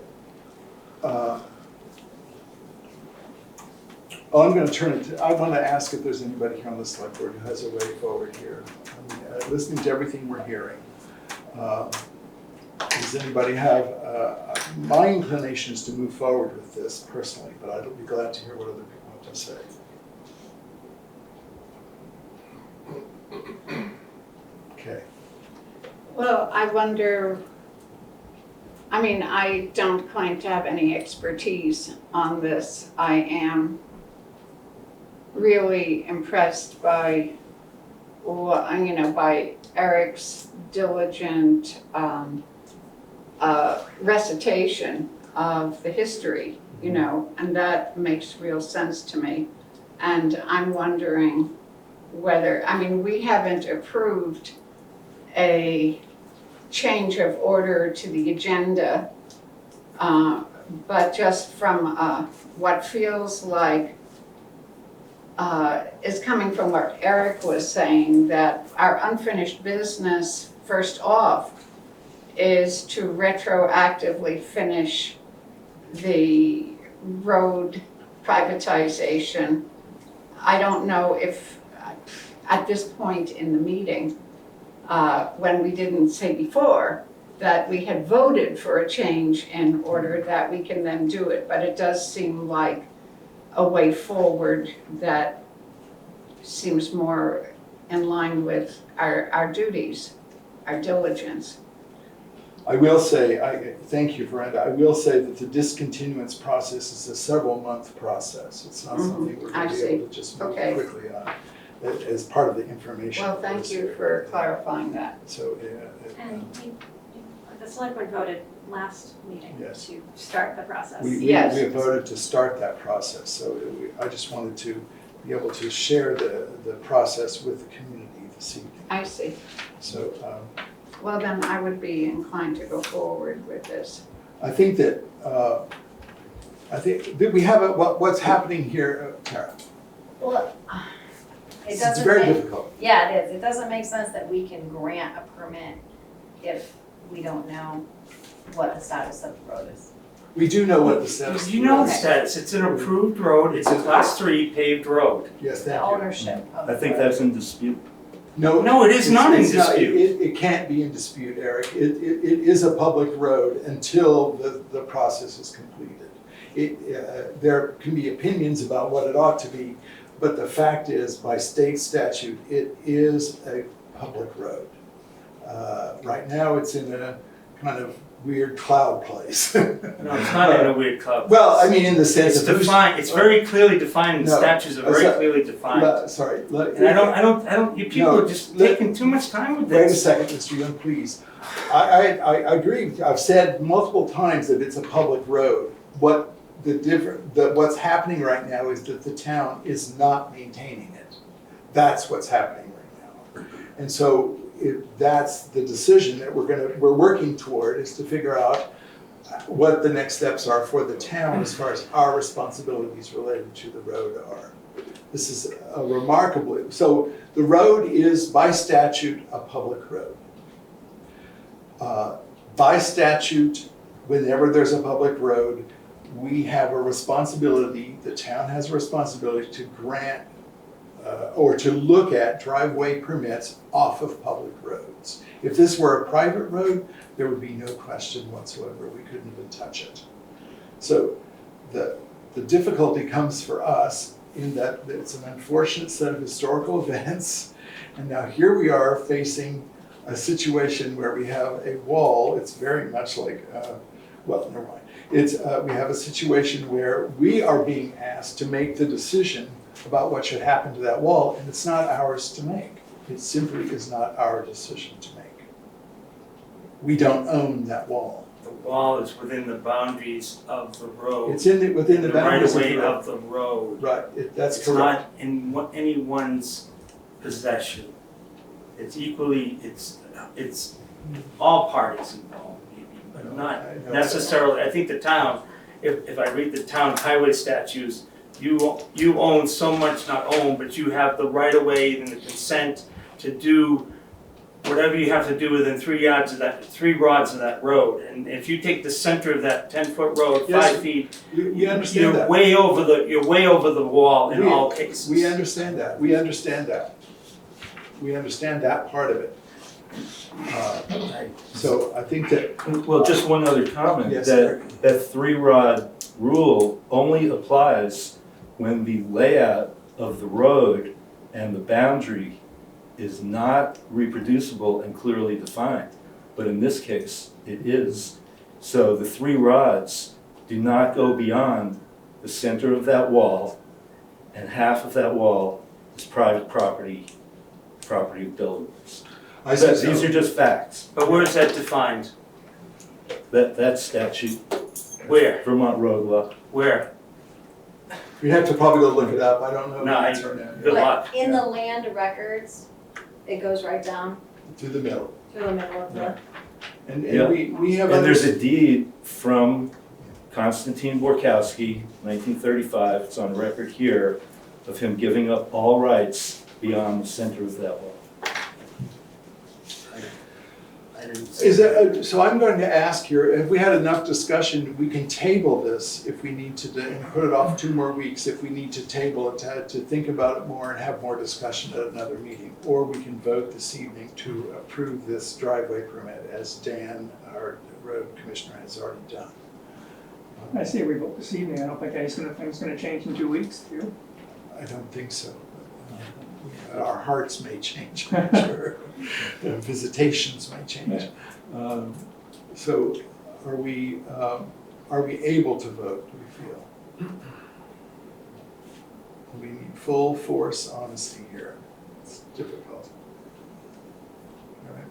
I'm going to turn it to, I want to ask if there's anybody here on the select board who has a way forward here. Listening to everything we're hearing. Does anybody have, my inclination is to move forward with this personally, but I'd be glad to hear what other people have to say. Okay. Well, I wonder, I don't claim to have any expertise on this. I am really impressed by, by Eric's diligent recitation of the history, and that makes real sense to me. And I'm wondering whether, we haven't approved a change of order to the agenda, but just from what feels like is coming from what Eric was saying, that our unfinished business, first off, is to retroactively finish the road privatization. I don't know if, at this point in the meeting, when we didn't say before, that we had voted for a change in order that we can then do it, but it does seem like a way forward that seems more in line with our duties, our diligence. I will say, thank you, Brenda. I will say that the discontinuance process is a several month process. It's not something we're going to be able to just move Okay. quickly on as part of the information. Well, thank you for clarifying that. So, And the select board voted last meeting Yes. to start the process. we Yes. have voted to start that process. So I just wanted to be able to share the process with the community this evening. I see. So Well, then I would be inclined to go forward with this. I think that we have what's happening here, Tara. Well, it It's doesn't very make, difficult. yeah, it is. It doesn't make sense that we can grant a permit if we don't know what the status of the road is. We do know what the status. You know the Okay. status, it's an approved road, it's a class 3 paved road. Yes, The thank you. ownership of I the think road. that's in dispute. No, No, it is not in it's dispute. It can't be in dispute, Eric. It is a public road until the process is completed. There can be opinions about what it ought to be, but the fact is, by state statute, it is a public road. Right now, it's in a kind of weird cloud place. No, it's not in a weird club. Well, I mean, in the sense It's of who's. defined, it's very clearly defined, the No, statutes are very sorry. clearly defined. Sorry. And I don't, you people No, are just let- taking too much time with Wait a this. second, Mr. Young, please. I agree. I've said multiple times that it's a public road. What's happening right now is that the town is not maintaining it. That's what's happening right now. And so that's the decision that we're working toward, is to figure out what the next steps are for the town as far as our responsibilities related to the road are. This is a remarkably, so the road is by statute a public road. By statute, whenever there's a public road, we have a responsibility, the town has a responsibility to grant or to look at driveway permits off of public roads. If this were a private road, there would be no question whatsoever. We couldn't even touch it. So the difficulty comes for us in that it's an unfortunate set of historical events. And now here we are facing a situation where we have a wall. It's very much like, well, never mind. We have a situation where we are being asked to make the decision about what should happen to that wall, and it's not ours to make. It simply is not our decision to make. We don't own that wall. The wall is within the boundaries of the road. It's within the right boundaries of of way the road. of the road. Right, that's It's correct. not in anyone's possession. It's equally, it's all parties involved, maybe, but not I know. necessarily. I think the town, if I read the town highway statutes, you own so much, not own, but you have the right of way and the consent to do whatever you have to do within 3 rods of that road. And if you take the center of that 10-foot road, Yes, 5 feet, We understand you're that. way over the wall in We- all cases. We understand that. We understand that. We understand that part of it. So I think that, Well, just one other comment, Yes, Eric. that 3-rod rule only applies when the layout of the road and the boundary is not reproducible and clearly defined. But in this case, it is. So the 3 rods do not go beyond the center of that wall, and half of that wall is private property of buildings. I see. These are just facts. But where is that defined? That statute, Where? Vermont road law. Where? We'd have to probably go look it up. I don't know. No, the I- answer now. Good luck. But in the land records, it goes right down To the middle. through the middle of the. And Yeah. we have. And there's others- a deed from Konstantin Borkowski, 1935, it's on record here, of him giving up all rights beyond the center of that wall. I didn't. So I'm going to ask here, if we had enough discussion, we can table this if we need to, and put it off 2 more weeks if we need to table it, to think about it more and have more discussion at another meeting. Or we can vote this evening to approve this driveway permit, as Dan, our road commissioner, has already done. I say we vote this evening. I don't think anything's gonna change in 2 weeks, do you? I don't think so. Our hearts may change, I'm sure. Visitations may change. So are we able to vote, do we feel? We need full force honesty here. It's difficult. All right.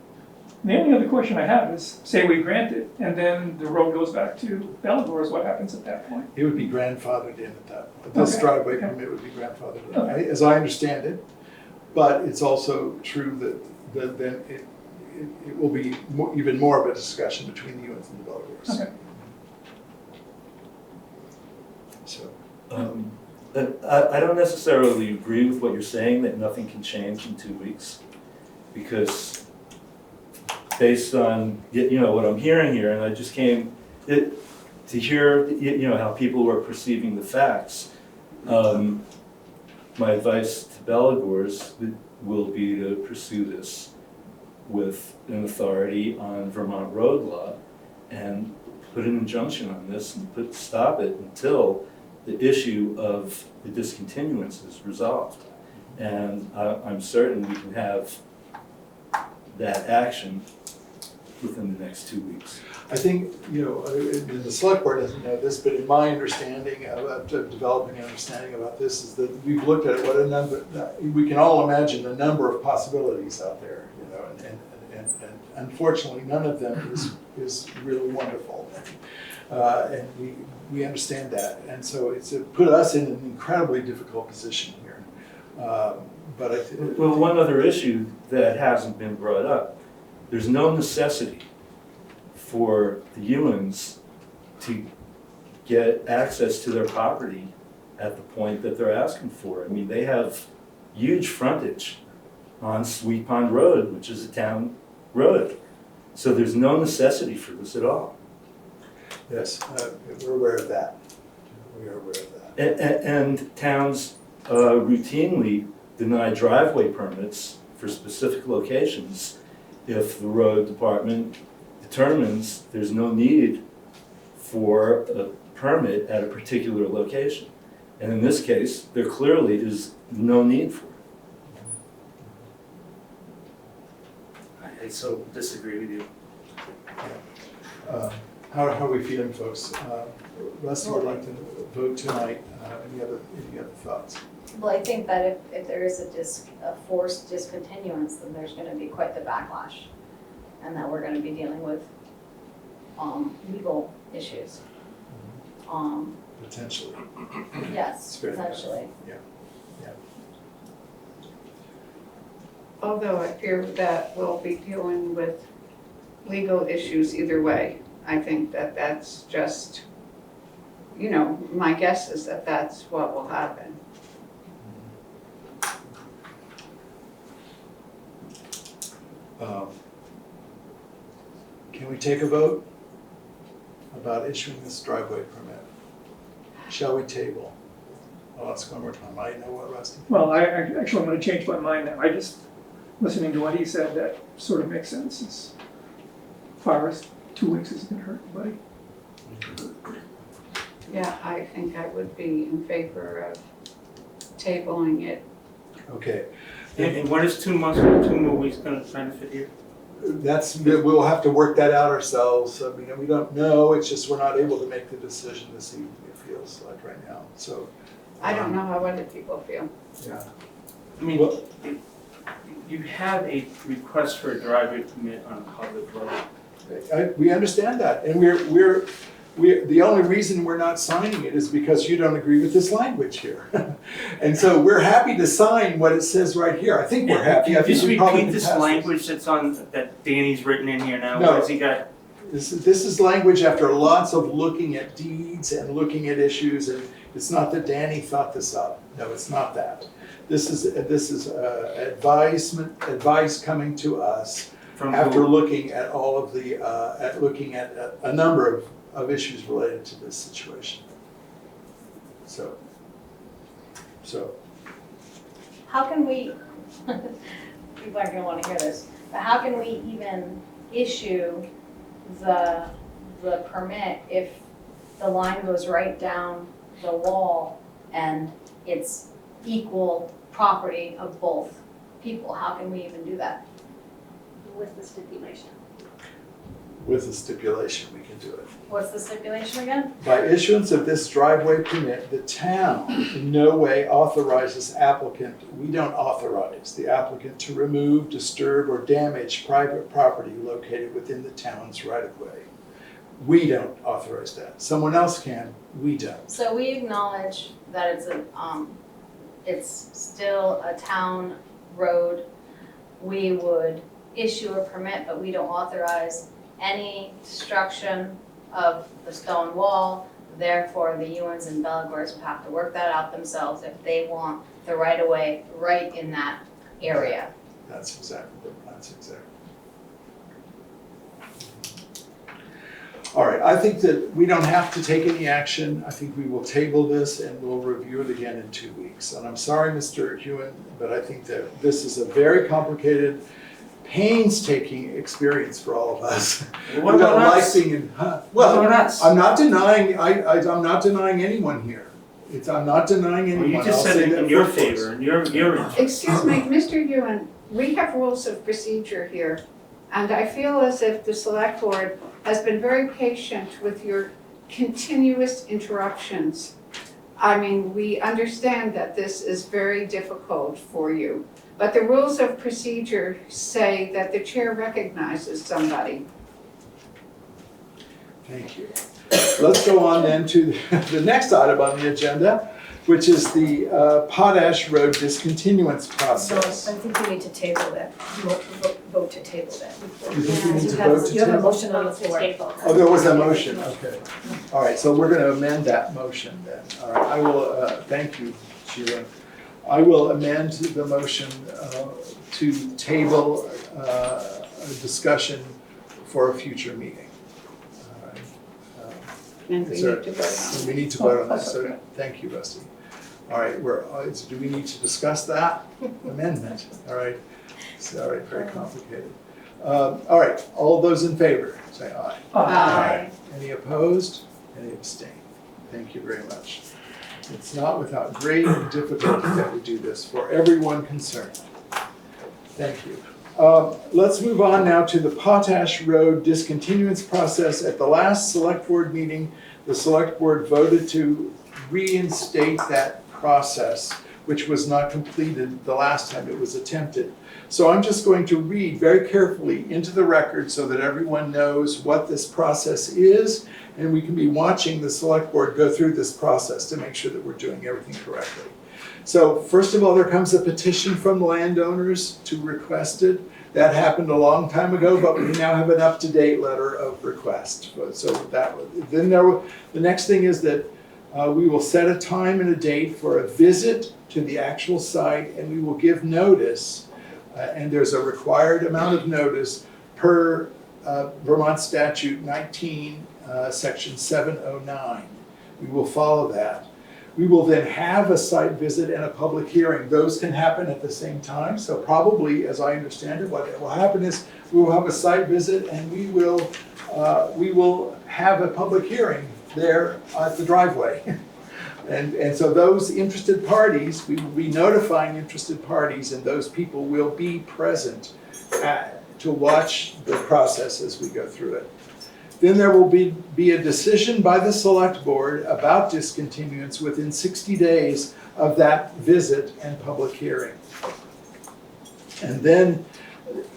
The only other question I have is, say we grant it, and then the road goes back to Brattleboro, what happens at that point? It would be grandfathered in at that point. This Okay. driveway Okay. permit would be grandfathered in, Okay. as I understand it. But it's also true that then it will be even more of a discussion between the Ewens and the Belgors. Okay. So, I don't necessarily agree with what you're saying, that nothing can change in 2 weeks, because based on, what I'm hearing here, and I just came to hear, how people were perceiving the facts. My advice to Belgors will be to pursue this with an authority on Vermont road law and put an injunction on this and stop it until the issue of the discontinuance is resolved. And I'm certain we can have that action within the next 2 weeks. I think, and the select board doesn't know this, but in my understanding about developing an understanding about this is that we've looked at it, we can all imagine a number of possibilities out there, and unfortunately none of them is really wonderful. And we understand that, and so it's put us in an incredibly difficult position here. But I think. Well, one other issue that hasn't been brought up, there's no necessity for the Ewens to get access to their property at the point that they're asking for. I mean, they have huge frontage on Sweet Pond Road, which is a town road. So there's no necessity for this at all. Yes, we're aware of that. We are aware of that. And towns routinely deny driveway permits for specific locations if the road department determines there's no need for a permit at a particular location. And in this case, there clearly is no need for it. I so disagree with you. How are we feeling, folks? Rusty would like to vote tonight. Any other thoughts? Well, I think that if there is a forced discontinuance, then there's gonna be quite the backlash. And that we're gonna be dealing with, legal issues. Potentially. Yes, It's very bad. potentially. Although I fear that we'll be dealing with legal issues either way. I think that that's just, my guess is that that's what will happen. Can we take a vote about issuing this driveway permit? Shall we table? I'll ask one more time. I know what, Rusty? Well, I'm gonna change my mind now. Listening to what he said, that sort of makes sense as far as 2 weeks isn't gonna hurt anybody. Yeah, I think I would be in favor of tabling it. Okay. And what is 2 months, 2 more weeks gonna try to fit here? We'll have to work that out ourselves. I mean, we don't know. It's just we're not able to make the decision this evening, it feels like right now. So. I don't know how other people feel. Yeah. I mean, Well- you have a request for a driveway permit on a public road. We understand that, and we're the only reason we're not signing it is because you don't agree with this language here. And so we're happy to sign what it says right here. I think we're happy. I Can you think just we probably repeat can this pass language that Danny's written in here now? No. What has he got? This is language after lots of looking at deeds and looking at issues, and it's not that Danny thought this up. No, it's not that. This is advice coming to us From after who? looking at all of the, looking at a number of issues related to this situation. So, How can we, people aren't gonna wanna hear this, but how can we even issue the permit if the line goes right down the wall and it's equal property of both people? How can we even do that? With the stipulation. with a stipulation, we can do it. What's the stipulation again? By issuance of this driveway permit, the town in no way authorizes we don't authorize the applicant to remove, disturb, or damage private property located within the town's right-of-way. We don't authorize that. Someone else can, we don't. So we acknowledge that it's still a town road. We would issue a permit, but we don't authorize any destruction of the stone wall. Therefore, the Ewens and Bellegors would have to work that out themselves if they want the right of way right in that area. That's exactly. All right, I think that we don't have to take any action. I think we will table this and we'll review it again in 2 weeks. And I'm sorry, Mr. Ewen, but I think that this is a very complicated, painstaking experience for all of us. What about us? Well, What about us? I'm not denying. I'm not denying anyone here. I'm not denying anyone. Well, you just I'll said say it that in your for favor, and you're. Excuse me, Mr. Ewen, we have rules of procedure here, and I feel as if the select board has been very patient with your continuous interruptions. I mean, we understand that this is very difficult for you, but the rules of procedure say that the chair recognizes somebody. Thank you. Let's go on then to the next item on the agenda, which is the Potash Road discontinuance process. I think we need to table that, vote to table that. You think we need to vote to You have a table? motion on the floor. Oh, there was a motion, okay. All right, so we're gonna amend that motion then. All right, I will, thank you, Sheila. I will amend the motion to table a discussion for a future meeting. All right. And we Is there- need to vote on We need to vote on this, so thank you, Rusty. All right, do we need to discuss that amendment? All right, sorry, very complicated. All right, all those in favor, say aye. Aye. Any opposed? Any abstain? Thank you very much. It's not without great difficulty that we do this for everyone concerned. Thank you. Let's move on now to the Potash Road discontinuance process. At the last select board meeting, the select board voted to reinstate that process, which was not completed the last time it was attempted. So I'm just going to read very carefully into the record so that everyone knows what this process is, and we can be watching the select board go through this process to make sure that we're doing everything correctly. So first of all, there comes a petition from landowners to request it. That happened a long time ago, but we now have an up-to-date letter of request. So the next thing is that we will set a time and a date for a visit to the actual site, and we will give notice, and there's a required amount of notice per Vermont Statute 19, Section 709. We will follow that. We will then have a site visit and a public hearing. Those can happen at the same time. So probably, as I understand it, what will happen is we will have a site visit and we will have a public hearing there at the driveway. And so those interested parties, we will be notifying interested parties, and those people will be present to watch the process as we go through it. Then there will be a decision by the select board about discontinuance within 60 days of that visit and public hearing. And then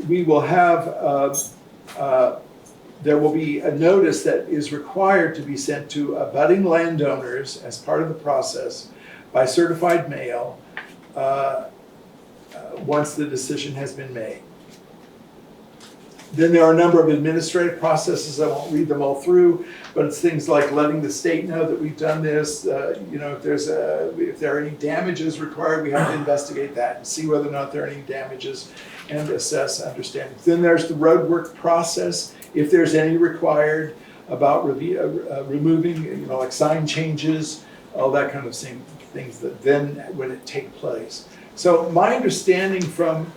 we will have, there will be a notice that is required to be sent to abutting landowners as part of the process by certified mail once the decision has been made. Then there are a number of administrative processes, I won't read them all through, but it's things like letting the state know that we've done this. If there are any damages required, we have to investigate that and see whether or not there are any damages and assess understanding. Then there's the road work process, if there's any required about removing, like sign changes, all that kind of things that then would take place. So my understanding from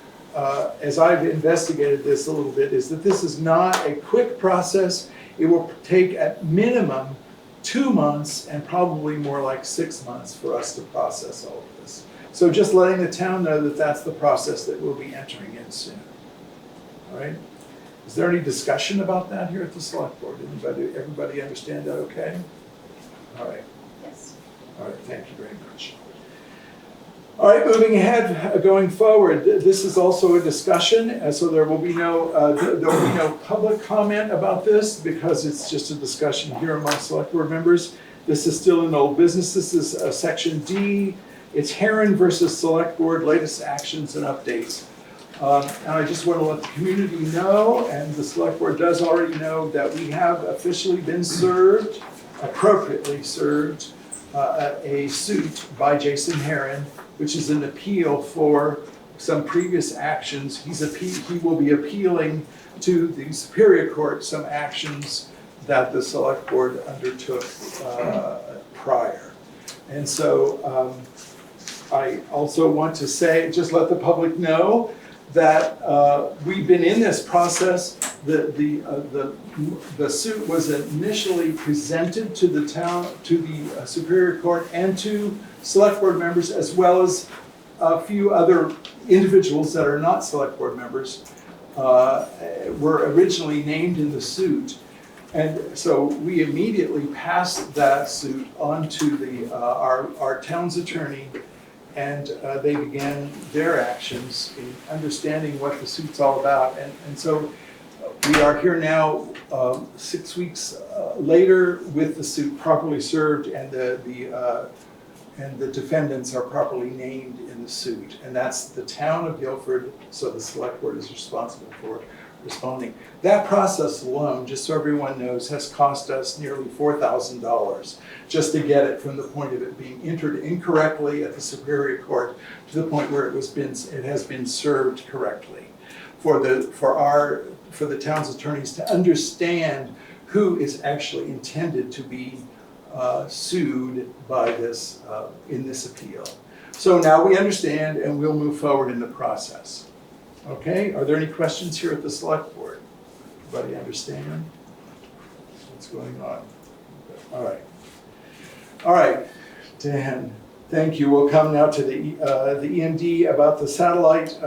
as I've investigated this a little bit, is that this is not a quick process. It will take at minimum 2 months and probably more like 6 months for us to process all of this. So just letting the town know that that's the process that we'll be entering in soon. All right? Is there any discussion about that here at the select board? Everybody understand that okay? All right. Yes. All right, thank you very much. All right, moving ahead, going forward, this is also a discussion, so there will be no public comment about this because it's just a discussion here among select board members. This is still in old business. This is section D. It's Herron versus Select Board, latest actions and updates. And I just want to let the community know, and the select board does already know, that we have officially been served, appropriately served, a suit by Jason Herron, which is an appeal for some previous actions. He will be appealing to the Superior Court some actions that the Select Board undertook prior. And so I also want to say, just let the public know that we've been in this process. The suit was initially presented to the town, to the Superior Court, and to Select Board members, as well as a few other individuals that are not Select Board members were originally named in the suit. And so we immediately passed that suit on to our town's attorney, and they began their actions in understanding what the suit's all about. And so we are here now 6 weeks later with the suit properly served, and the defendants are properly named in the suit. And that's the town of Guilford, so the select board is responsible for responding. That process alone, just so everyone knows, has cost us nearly $4,000 just to get it from the point of it being entered incorrectly at the Superior Court to the point where it has been served correctly. For the town's attorneys to understand who is actually intended to be sued by this in this appeal. So now we understand, and we'll move forward in the process. Okay, are there any questions here at the select board? Everybody understand what's going on? All right. All right, Dan, thank you. We'll come now to the EMD about the satellite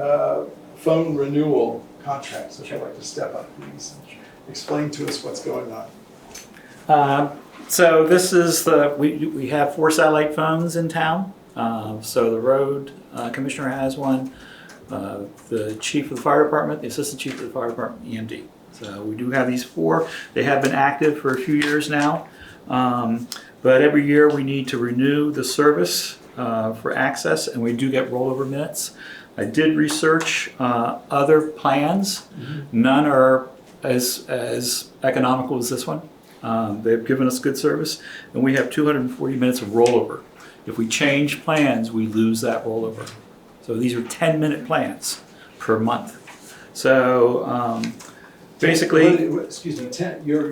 phone renewal contract. So if you'd like to step up, please, and explain to us what's going on. So this is we have 4 satellite phones in town. So the road commissioner has one, the chief of the fire department, the assistant chief of the fire department, EMD. So we do have these 4. They have been active for a few years now. But every year we need to renew the service for access, and we do get rollover minutes. I did research other plans. Mm-hmm. None are as economical as this one. They've given us good service, and we have 240 minutes of rollover. If we change plans, we lose that rollover. So these are 10-minute plans per month. So basically, excuse me,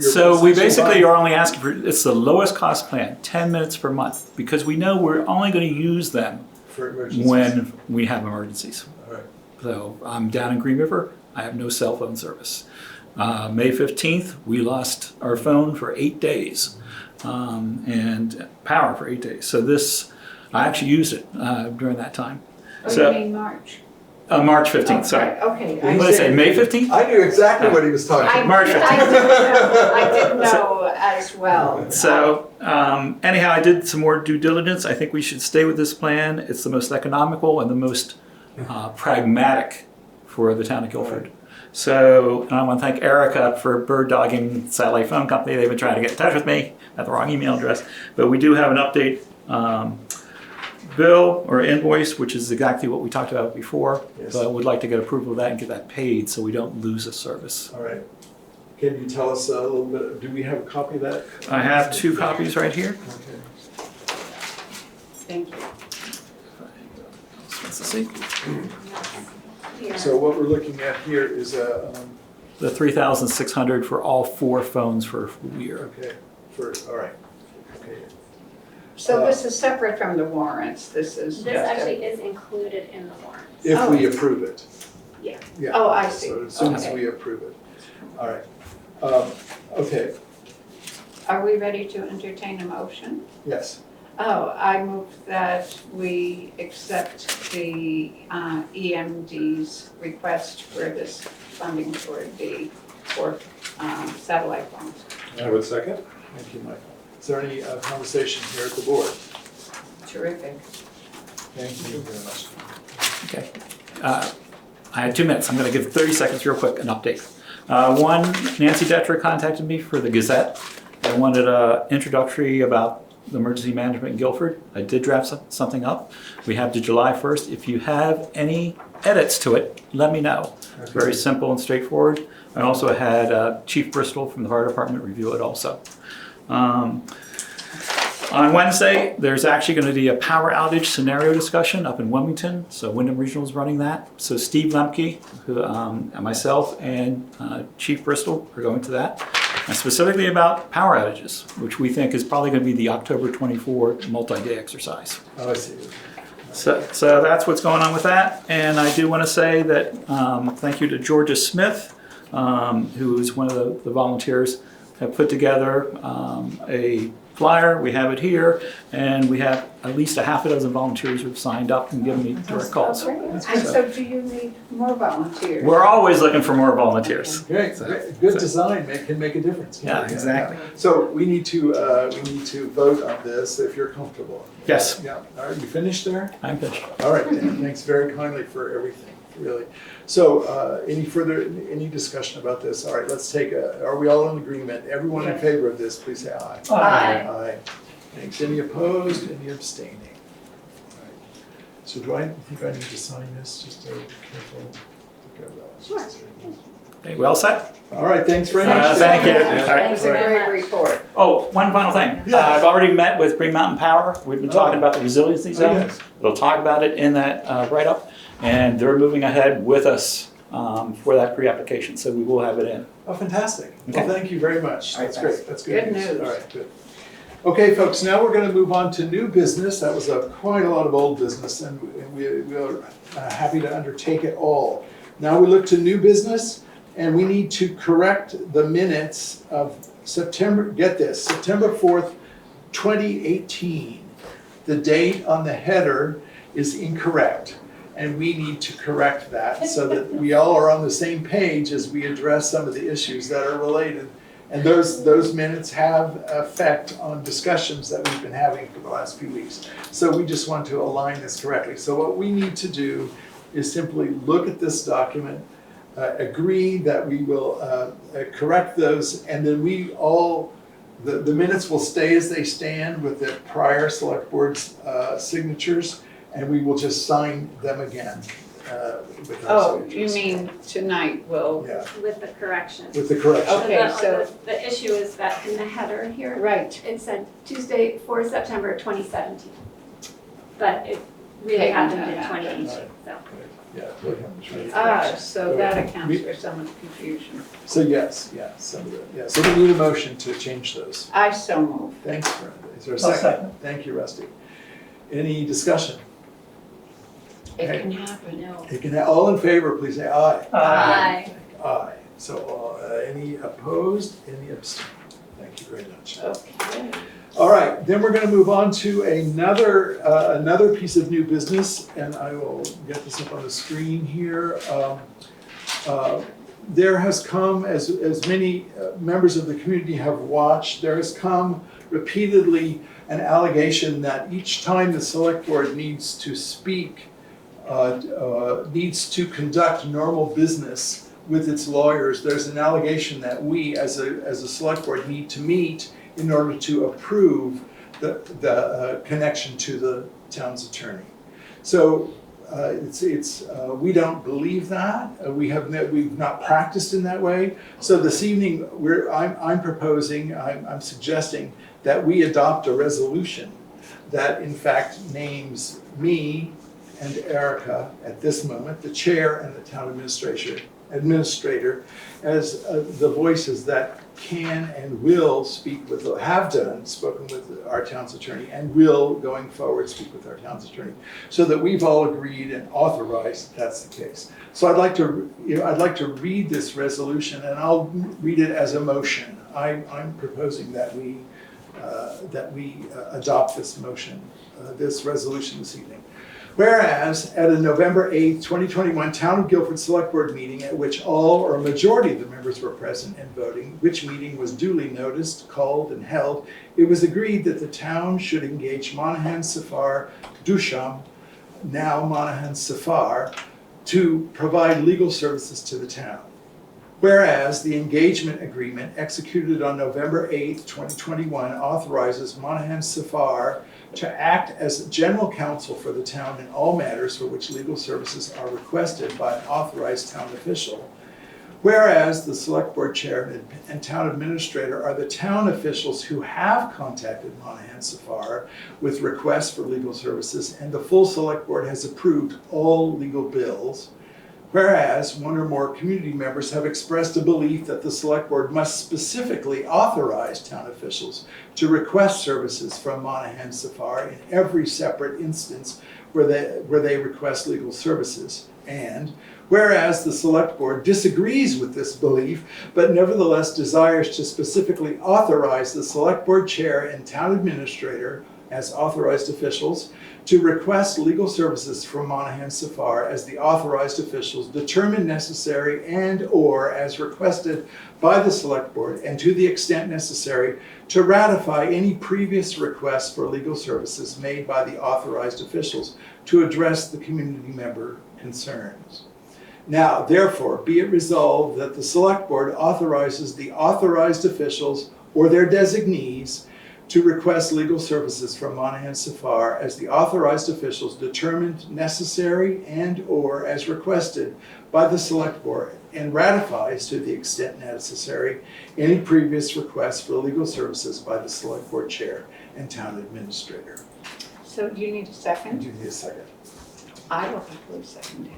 so we basically are only asking for, it's the lowest cost plan, 10 minutes per month, because we know we're only going to use them when we have emergencies. All right. So I'm down in Green River, I have no cell phone service. May 15th, we lost our phone for 8 days and power for 8 days. So this, I actually used it during that time. Oh, So, you mean March? March 15th, sorry. Okay. What did I say, May 15th? I knew exactly what he was talking about. March 15th. I didn't know as well. So anyhow, I did some more due diligence. I think we should stay with this plan. It's the most economical and the most pragmatic for the town of Guilford. So and I want to thank Erica for bird dogging satellite phone company. They've been trying to get in touch with me at the wrong email address. But we do have an update. bill or invoice, which is exactly what we talked about before, Yes. but would like to get approval of that and get that paid so we don't lose a service. All right. Can you tell us a little bit, do we have a copy of that? I have 2 copies right here. Okay. Thank you. Let's see. Here. So what we're looking at here is The $3,600 for all 4 phones for a full year. okay, all right. Okay. So this is separate from the warrants, this is. This actually is included in the warrants. If we approve it. Yeah. Yeah. Oh, I see. So as soon as Okay. we approve it. All right. Okay, Are we ready to entertain a motion? yes. Oh, I move that we accept the EMD's request for this funding for the satellite phones. I would second. Thank you, Michael. Is there any conversation here at the board? Terrific. Thank you very much. Okay. I had 2 minutes. I'm going to give 30 seconds real quick, an update. One, Nancy Detra contacted me for the Gazette. I wanted an introductory about the emergency management in Guilford. I did draft something up. We have to July 1st. If you have any edits to it, let me know. It's very simple and straightforward. I also had Chief Bristol from the fire department review it also. On Wednesday, there's actually going to be a power outage scenario discussion up in Wilmington. So Wyndham Regional is running that. So Steve Lemke, and myself, and Chief Bristol are going to that. And specifically about power outages, which we think is probably going to be the October 24 multi-day exercise. Oh, I see. So that's what's going on with that. And I do want to say that thank you to Georgia Smith, who is one of the volunteers, have put together a flyer. We have it here, and we have at least a half a dozen volunteers who've signed up and given me direct calls. And so do you need more volunteers? We're always looking for more volunteers. Great, great. Good design can make a difference. Yeah, exactly. So we need to vote on this if you're comfortable. Yes. Yeah, all right, you finished there? I'm finished. All right, Dan, thanks very kindly for everything, really. So any discussion about this? All right, let's take are we all in agreement? Everyone in favor of this, please say aye. Aye. Aye. Thanks. Any opposed? Any abstaining? All right. So do I think I need to sign this? Just to be careful. Sure. Okay, we all set? All right, thanks very much. Thank you. Dan. All right. That was a great report. Oh, one final thing. Yeah. I've already met with Green Mountain Power. We've been talking about the resiliency zone. yes. They'll talk about it in that write-up, and they're moving ahead with us for that pre-application, so we will have it in. Oh, fantastic. Okay. Well, thank you very much. All right, That's thanks. great. That's good Good news. news. All right, good. Okay, folks, now we're going to move on to new business. That was quite a lot of old business, and we are happy to undertake it all. Now we look to new business, and we need to correct the minutes of September 4th, 2018. The date on the header is incorrect, and we need to correct that so that we all are on the same page as we address some of the issues that are related. And those minutes have effect on discussions that we've been having for the last few weeks. So we just want to align this correctly. So what we need to do is simply look at this document, agree that we will correct those, and then the minutes will stay as they stand with the prior select board's signatures, and we will just sign them again with our Oh, you signatures. mean tonight we'll, Yeah, With the corrections. with the correction. Okay, so- The issue is that in the header here, right. it said Tuesday, 4 September 2017. But it really Okay, happened yeah, in yeah. 2018, so. Yeah, we have to try. So that accounts for some of the confusion. So yes, yeah, some of it, yeah. So we need a motion to change those. I so move. Thanks, Brenda. Is there a I'll second? second. Thank you, Rusty. Any discussion? It Okay. can happen. No. You can, all in favor, please say aye. Aye. Aye. So any opposed, any abstained? Thank you very much. Okay. All right, then we're going to move on to another piece of new business, and I will get this up on the screen here. There has come, as many members of the community have watched, there has come repeatedly an allegation that each time the select board needs to speak, needs to conduct normal business with its lawyers, there's an allegation that we as a select board need to meet in order to approve the connection to town's attorney. So we don't believe that. We've not practiced in that way. So this evening, I'm suggesting that we adopt a resolution that in fact names me and Erica at this moment, the chair and the town administrator, as the voices that can and will speak with, have done, spoken with our town's attorney, and will going forward speak with our town's attorney, so that we've all agreed and authorized that that's the case. So I'd like to read this resolution, and I'll read it as a motion. I'm proposing that we adopt this motion, this resolution this evening. Whereas at a November 8th, 2021 Town of Guilford Select Board meeting at which all or a majority of the members were present and voting, which meeting was duly noticed, called, and held, it was agreed that the town should engage Monahan Safar Dusham, now Monahan Safar, to provide legal services to the town. Whereas the engagement agreement executed on November 8th, 2021 authorizes Monahan Safar to act as general counsel for the town in all matters for which legal services are requested by an authorized town official. Whereas the select board chair and town administrator are the town officials who have contacted Monahan Safar with requests for legal services, and the full select board has approved all legal bills. Whereas one or more community members have expressed a belief that the select board must specifically authorize town officials to request services from Monahan Safar in every separate instance where they request legal services. And whereas the select board disagrees with this belief, but nevertheless desires to specifically authorize the select board chair and town administrator as authorized officials to request legal services from Monahan Safar as the authorized officials determine necessary and or as requested by the select board, and to the extent necessary to ratify any previous requests for legal services made by the authorized officials to address the community member concerns. Now, therefore, be it resolved that the select board authorizes the authorized officials or their designees to request legal services from Monahan Safar as the authorized officials determined necessary and or as requested by the select board, and ratifies to the extent necessary any previous requests for legal services by the select board chair and town administrator. So do you need a second? Do you need a second? I will happily second it.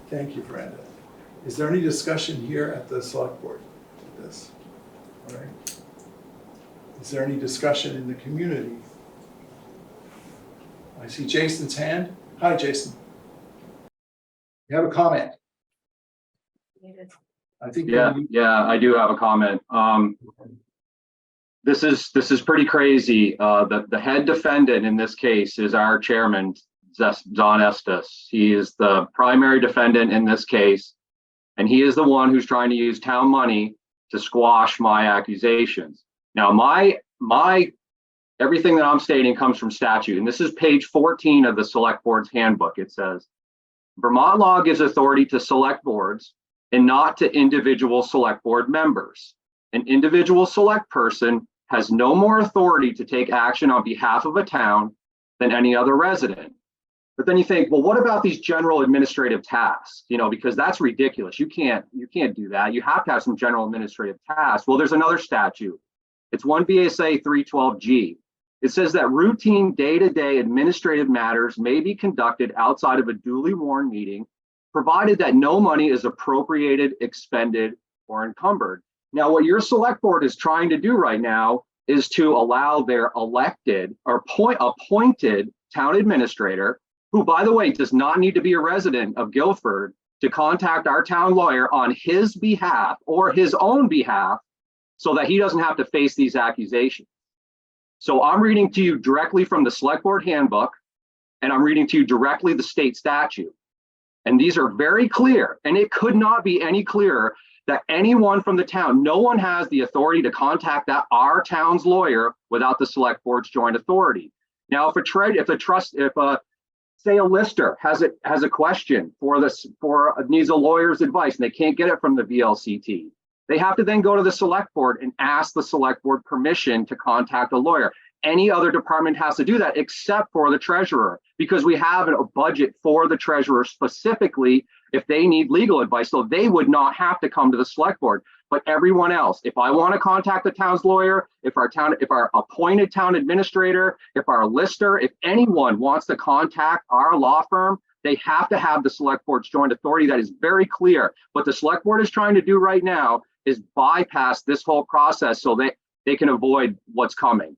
Thank you, Brenda. Is there any discussion here at the select board of this? All right. Is there any discussion in the community? I see Jason's hand. Hi, Jason. You have a comment? I think. Yeah, I do have a comment. This is pretty crazy. The head defendant in this case is our chairman, Don Estes. He is the primary defendant in this case, and he is the one who's trying to use town money to squash my accusations. Now, my everything that I'm stating comes from statute, and this is page 14 of the select board's handbook. It says, Vermont law gives authority to select boards and not to individual select board members. An individual select person has no more authority to take action on behalf of a town than any other resident. But then you think, well, what about these general administrative tasks? You know, because that's ridiculous. You can't do that. You have to have some general administrative tasks. Well, there's another statute. It's 1 VSA 312G. It says that routine day-to-day administrative matters may be conducted outside of a duly warned meeting, provided that no money is appropriated, expended, or encumbered. Now, what your select board is trying to do right now is to allow their elected or appointed town administrator, who, by the way, does not need to be a resident of Guilford, to contact our town lawyer on his behalf or his own behalf so that he doesn't have to face these accusations. So I'm reading to you directly from the select board handbook, and I'm reading to you directly the state statute. And these are very clear, and it could not be any clearer that anyone from the town, no one has the authority to contact our town's lawyer without the select board's joint authority. Now, say a lister has a question needs a lawyer's advice and they can't get it from the VLCT, they have to then go to the select board and ask the select board permission to contact a lawyer. any other department has to do that except for the treasurer, because we have a budget for the treasurer specifically if they need legal advice. So they would not have to come to the select board. But everyone else, if I want to contact the town's lawyer, if our appointed town administrator, if our lister, if anyone wants to contact our law firm, they have to have the select board's joint authority. That is very clear. What the select board is trying to do right now is bypass this whole process so they can avoid what's coming.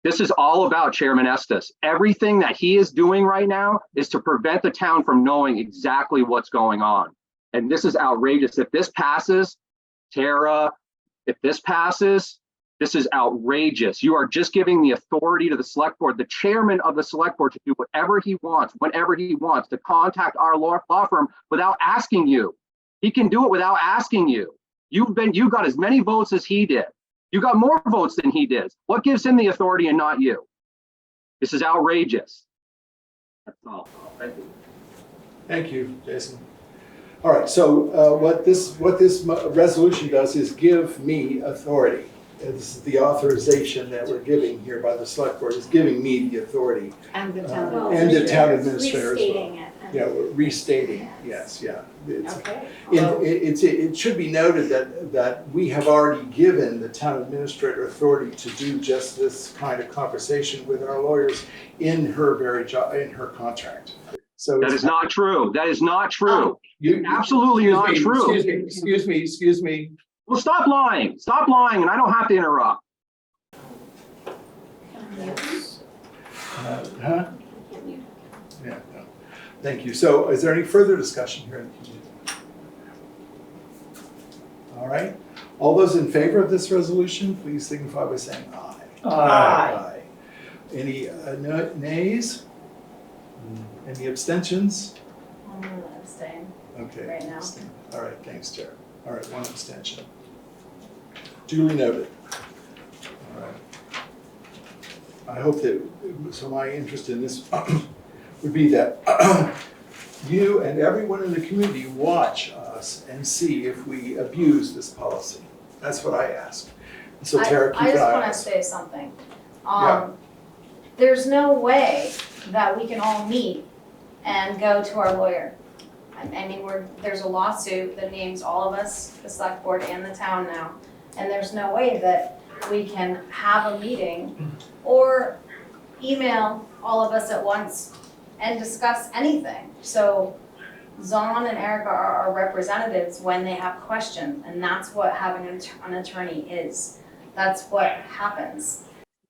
This is all about Chairman Estes. Everything that he is doing right now is to prevent the town from knowing exactly what's going on. And this is outrageous. If this passes, Tara, if this passes, this is outrageous. You are just giving the authority to the select board, the chairman of the select board, to do whatever he wants, whenever he wants, to contact our law firm without asking you. He can do it without asking you. You got as many votes as he did. You got more votes than he did. What gives him the authority and not you? This is outrageous. That's all. Thank you. Thank you, Jason. All right, so what this resolution does is give me authority. This is the authorization that we're giving here by the select board, is giving me the authority. And the town. And the town administrator as well. Restating it. Yeah, we're restating, yes, yeah. Okay. It should be noted that we have already given the town administrator authority to do just this kind of conversation with our lawyers in her very job, in her contract. So that is not true. That is not true. Absolutely not true. Excuse me. Well, stop lying. Stop lying, and I don't have to interrupt. Huh? Yeah, no. Thank you. So is there any further discussion here in the community? All right. All those in favor of this resolution, please signify by saying aye. Aye. Any nays? Any abstentions? I'm gonna abstain. Okay. Right now. Abstain. All right, thanks, Chair. All right, one abstention. Duly noted. All right. I hope that, so my interest in this would be that you and everyone in the community watch us and see if we abuse this policy. That's what I ask. So Tara, keep I an just eye on want to us. say something. Yeah. There's no way that we can all meet and go to our lawyer. I mean, there's a lawsuit that names all of us, the select board and the town now, and there's no way that we can have a meeting or email all of us at once and discuss anything. So Zon and Erica are our representatives when they have questions, and that's what having an attorney is. That's what happens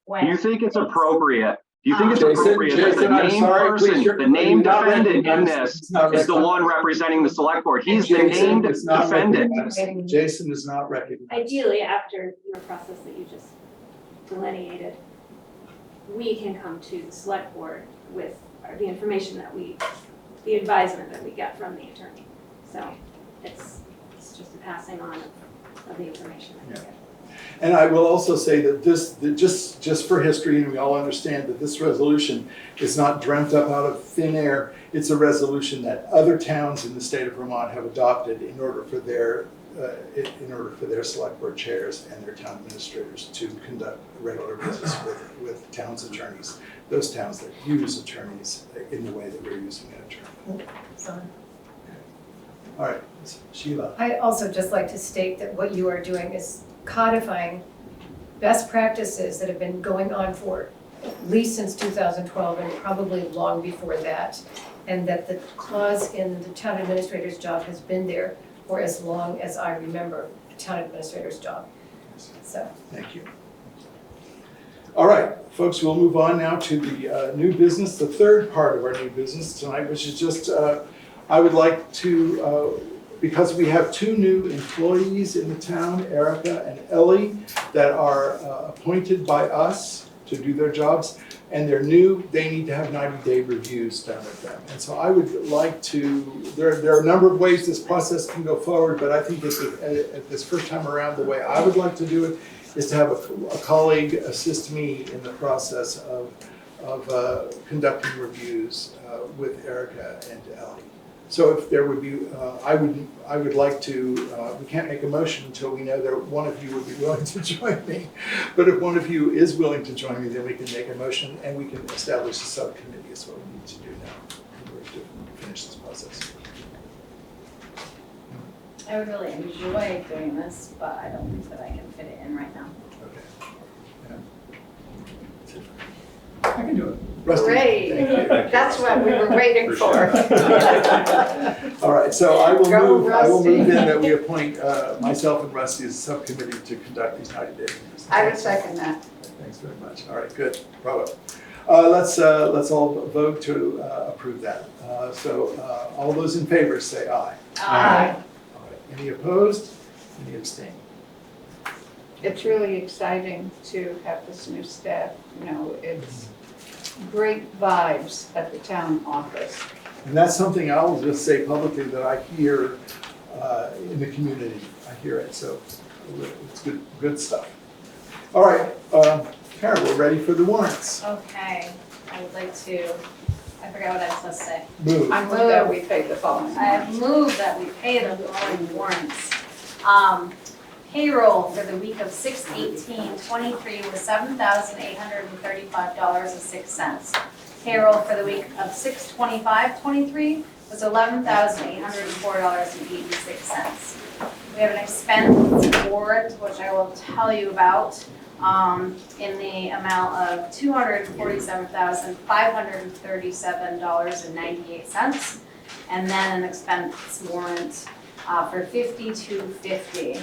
when. Do you think it's appropriate? Do you think it's Jason, appropriate that the I'm named sorry, person, please, the named you're not defendant in recognized. this It's not is the one recognized. representing the select board? He's the Jason named is not defendant. recognized. Jason is not recognized. Ideally, after your process that you just delineated, we can come to the select board with the information that the advisement that we get from the attorney. So it's just a passing on of the information that we get. And I will also say that just for history, and we all understand that this resolution is not dreamt up out of thin air. It's a resolution that other towns in the state of Vermont have adopted in order for their select board chairs and their town administrators to conduct regular business with town's attorneys. Those towns that use attorneys in the way that we're using an attorney. Sorry. All right, Sheila. I'd also just like to state that what you are doing is codifying best practices that have been going on for at least since 2012 and probably long before that. And that the clause in the town administrator's job has been there for as long as I remember the town administrator's job. So. Thank you. All right, folks, we'll move on now to the new business, the third part of our new business tonight, which is just, I would like to, because we have two new employees in the town, Erica and Ellie, that are appointed by us to do their jobs, and they're new, they need to have 90-day reviews done with them. And so I would like to, there are a number of ways this process can go forward, but I think at this first time around, the way I would like to do it is to have a colleague assist me in the process of conducting reviews with Erica and Ellie. So if there would be, I would like to, we can't make a motion until we know that one of you would be willing to join me. But if one of you is willing to join me, then we can make a motion and we can establish a subcommittee is what we need to do now in order to finish this process. I would really enjoy doing this, but I don't think that I can fit it in right now. Okay. Yeah. I can do it. Rusty. Great, that's what we were waiting for. All right, so I will Go, move Rusty. in that we appoint myself and Rusty as a subcommittee to conduct these 90-day reviews. I would second that. Thanks very much. All right, good, bravo. Let's all vote to approve that. So all those in favor say aye. Aye. All right. Any opposed? Any abstain? It's really exciting to have this new staff, you know, it's great vibes at the town office. And that's something I'll just say publicly that I hear in the community. I hear it, so it's good stuff. All right, Karen, we're ready for the warrants. Okay, I would like to, I forgot what I was supposed to say. Move. I move that we pay the following. I move that we pay the following warrants. Payroll for the week of 6/18/23 was $7,835.06. Payroll for the week of 6/25/23 was $11,804.86. We have an expense warrant, which I will tell you about, in the amount of $247,537.98. And then an expense warrant for $52.50.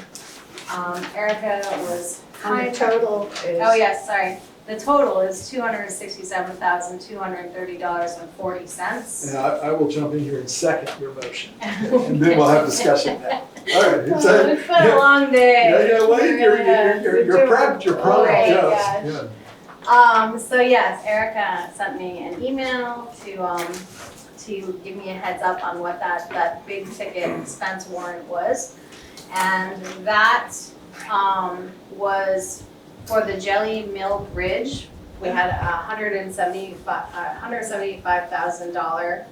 Erica was And the total is. Oh, yes, sorry. The total is $267,230.40. And I will jump in here and second your motion, and then we'll have discussion then. All right, it's It's been a long day. yeah, well, you're prepped, you're probably Oh my just. gosh. Yeah. So yes, Erica sent me an email to give me a heads up on what that big ticket expense warrant was. And that, was for the Jelly Mill Bridge. We had a $175,000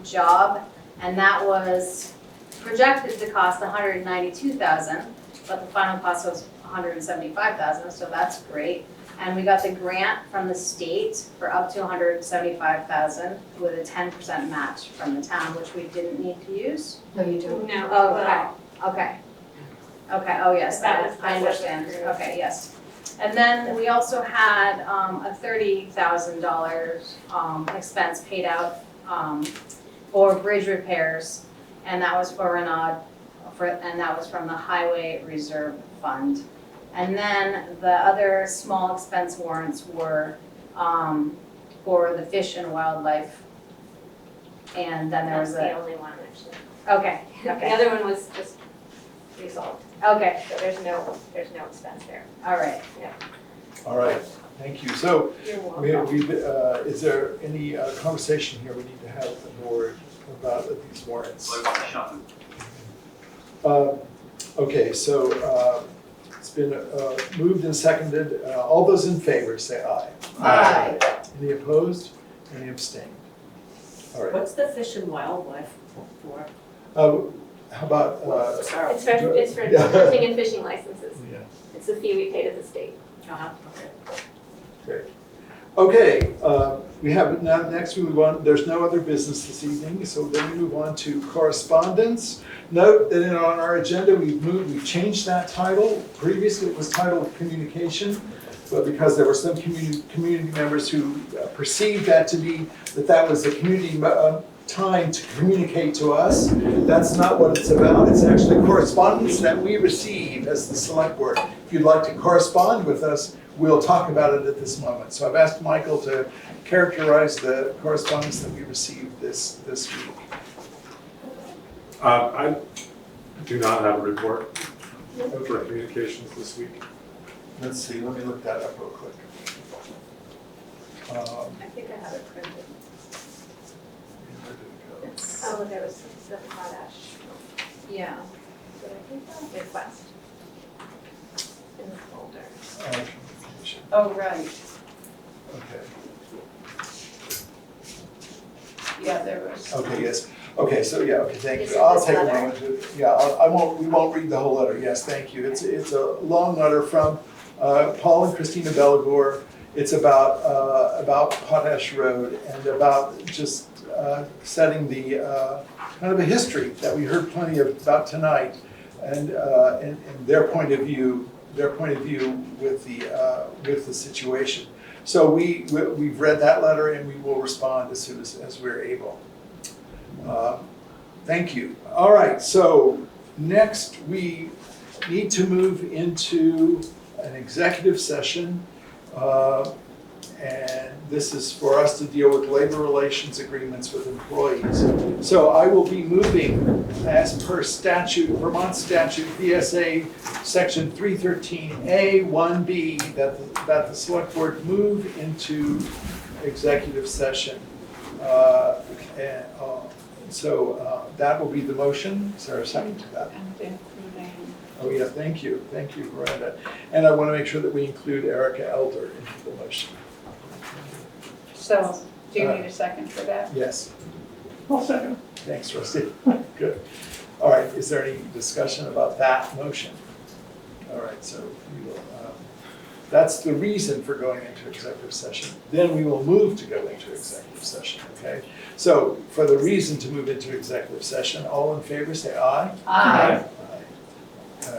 job, and that was projected to cost $192,000, but the final cost was $175,000, so that's great. And we got the grant from the state for up to $175,000 with a 10% match from the town, which we didn't need to use. No, you don't. No. Oh, okay. Okay, oh yes, That was- I that was understand, approved. okay, yes. And then we also had a $30,000 expense paid out for bridge repairs, and that was and that was from the Highway Reserve Fund. And then the other small expense warrants were for the Fish and Wildlife. And then there That's was the a, only one, actually. okay, The okay, other one was just resolved, okay, so there's no expense there. all right. All right, thank you. So You're welcome. is there any conversation here we need to have with the board about these warrants? Okay, so it's been moved and seconded. All those in favor say aye. Aye. Any opposed? Any abstained? All right. What's the Fish and Wildlife for? How about, It's for Yeah. hunting and fishing licenses. yeah, It's the fee we pay to the state. Okay. great. Okay, we have, now next we move on, there's no other business this evening, so then we move on to correspondence. Note that on our agenda, we've changed that title. Previously, it was titled communication, but because there were some community members who perceived that to be, that was a community time to communicate to us. That's not what it's about. It's actually correspondence that we receive as the select board. If you'd like to correspond with us, we'll talk about it at this moment. So I've asked Michael to characterize the correspondence that we received this week. I do not have a report for communications this week. Let's see, let me look that up real quick. I think I have it printed. Where did it go? Oh, there was the potash. Yeah. Did I think that? Request. In the folder. Communication. Oh, right, Okay. yeah, there was. Okay, yes. Okay, so yeah, okay, thank Is you. it I'll this take a letter? moment to, yeah, we won't read the whole letter. Yes, thank you. It's a long letter from Paul and Christina Belagore. It's about Potash Road and about just setting the kind of a history that we heard plenty about tonight, and their point of view with the situation. So we've read that letter and we will respond as soon as we're able. Thank you. All right, so next we need to move into an executive session. And this is for us to deal with labor relations agreements with employees. So I will be moving as per statute, Vermont statute, VSA section 313A1B, that the select board move into executive session. So that will be the motion. Is there a second to that? And including, Oh yeah, thank you, Miranda. And I want to make sure that we include Erica Elder into the motion. so do you need a second for that? Yes, I'll second. thanks, Rusty. Good. All right, is there any discussion about that motion? All right, so we will, that's the reason for going into executive session. Then we will move to go into executive session, okay? So for the reason to move into executive session, all in favor say aye. Aye.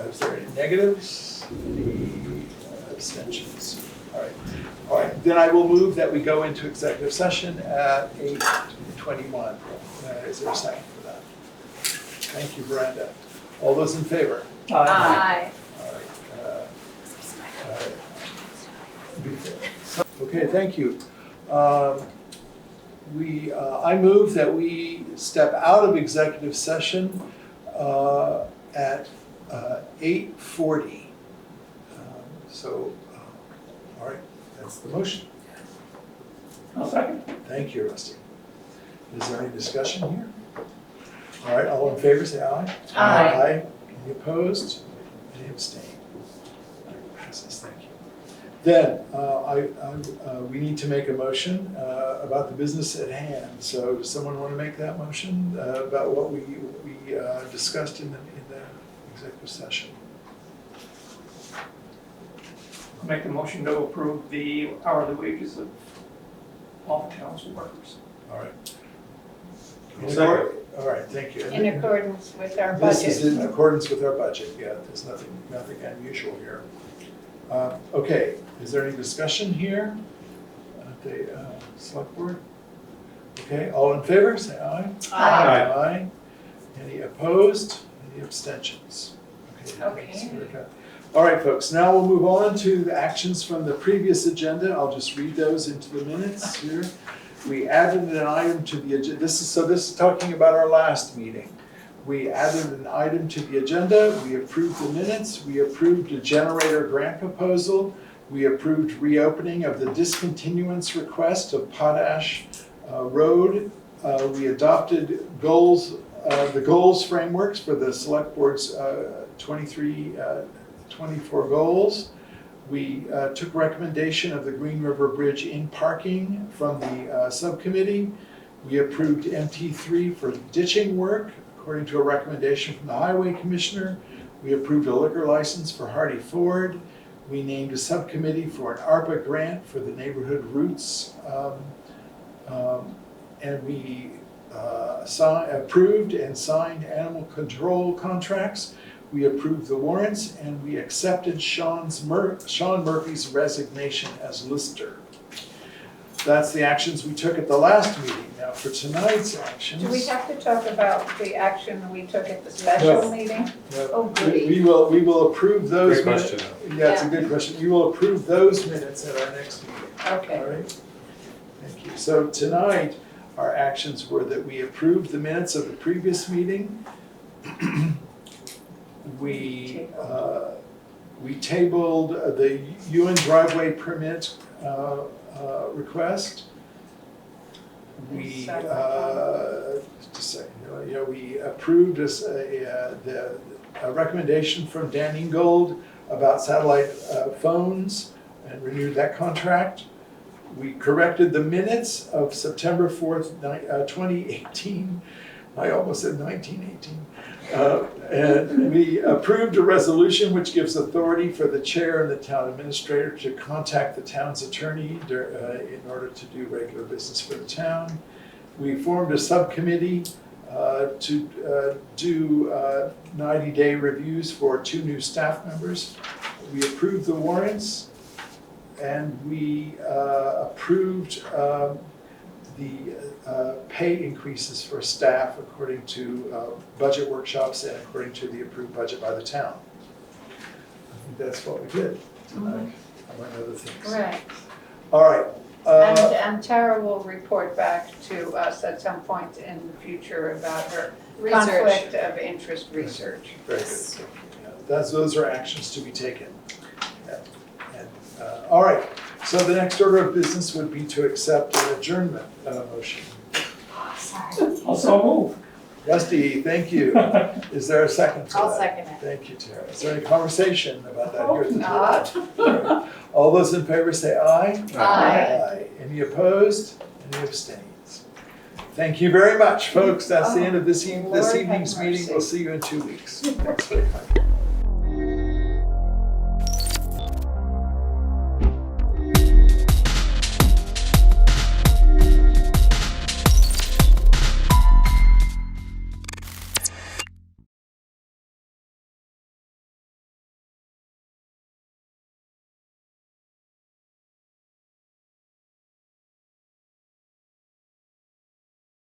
Is there any negatives? Any abstentions? All right, then I will move that we go into executive session at 8:21. Is there a second for that? Thank you, Brenda. All those in favor? Aye. All right. Okay, thank you. I move that we step out of executive session at 8:40. All right, that's the motion. I'll second. Thank you, Rusty. Is there any discussion here? All right, all in favor, say aye. Aye. Any opposed? Any abstain? All right, passes, thank you. Then, we need to make a motion about the business at hand. So does someone want to make that motion about what we discussed in the executive session? I'll make the motion to approve the hourly wages of all the town's workers. All right. Second. All right, thank you. In accordance with our This is budget. in accordance with our budget, yeah, there's nothing unusual here. Okay, is there any discussion here at the select board? Okay, all in favor, say aye. Aye. Aye. Any opposed? Any abstentions? Okay. thanks, Erica. All right, folks, now we'll move on to the actions from the previous agenda. I'll just read those into the minutes here. We added an item to the agenda. This is talking about our last meeting. We added an item to the agenda. We approved the minutes. We approved a generator grant proposal. We approved reopening of the discontinuance request of Potash Road. We adopted the goals frameworks for the select board's 24 goals. We took recommendation of the Green River Bridge in parking from the subcommittee. We approved MT3 for ditching work according to a recommendation from the Highway Commissioner. We approved a liquor license for Hardy Ford. We named a subcommittee for an ARPA grant for the neighborhood routes. And we approved and signed animal control contracts. We approved the warrants, and we accepted Sean Murphy's resignation as lister. That's the actions we took at the last meeting. Now for tonight's actions. Do we have to talk about the action we took at the special No. meeking? No, Oh, goody. we will approve those. Great question. Yeah, it's a good question. You will approve those minutes at our next meeting. Okay. All right, thank you. So tonight, our actions were that we approved the minutes of the previous meeting. We tabled the Ewen driveway permit request. We just a second, we approved a recommendation from Dan Ingold about satellite phones and renewed that contract. We corrected the minutes of September 4th, 2018. I almost said 1918. And we approved a resolution which gives authority for the chair and the town administrator to contact the town's attorney in order to do regular business for the town. We formed a subcommittee to do 90-day reviews for 2 new staff members. We approved the warrants, and we approved the pay increases for staff according to budget workshops and according to the approved budget by the town. I think that's what we did tonight, among other things. Right. All right. And Tara will report back to us at some point in the future about her conflict of interest research. Very good. Yeah, those are actions to be taken. Yeah. And, all right. So the next order of business would be to accept an adjournment motion. Also move. Rusty, thank you. Is there a second for that? I'll second it. Thank you, Tara. Is there any conversation about that? Hope not. All those in favor say aye. Aye. Any opposed? Any abstains? Thank you very much, folks. That's the end of this Lord have evening's meeting. mercy. We'll see you in 2 weeks. Thanks very much.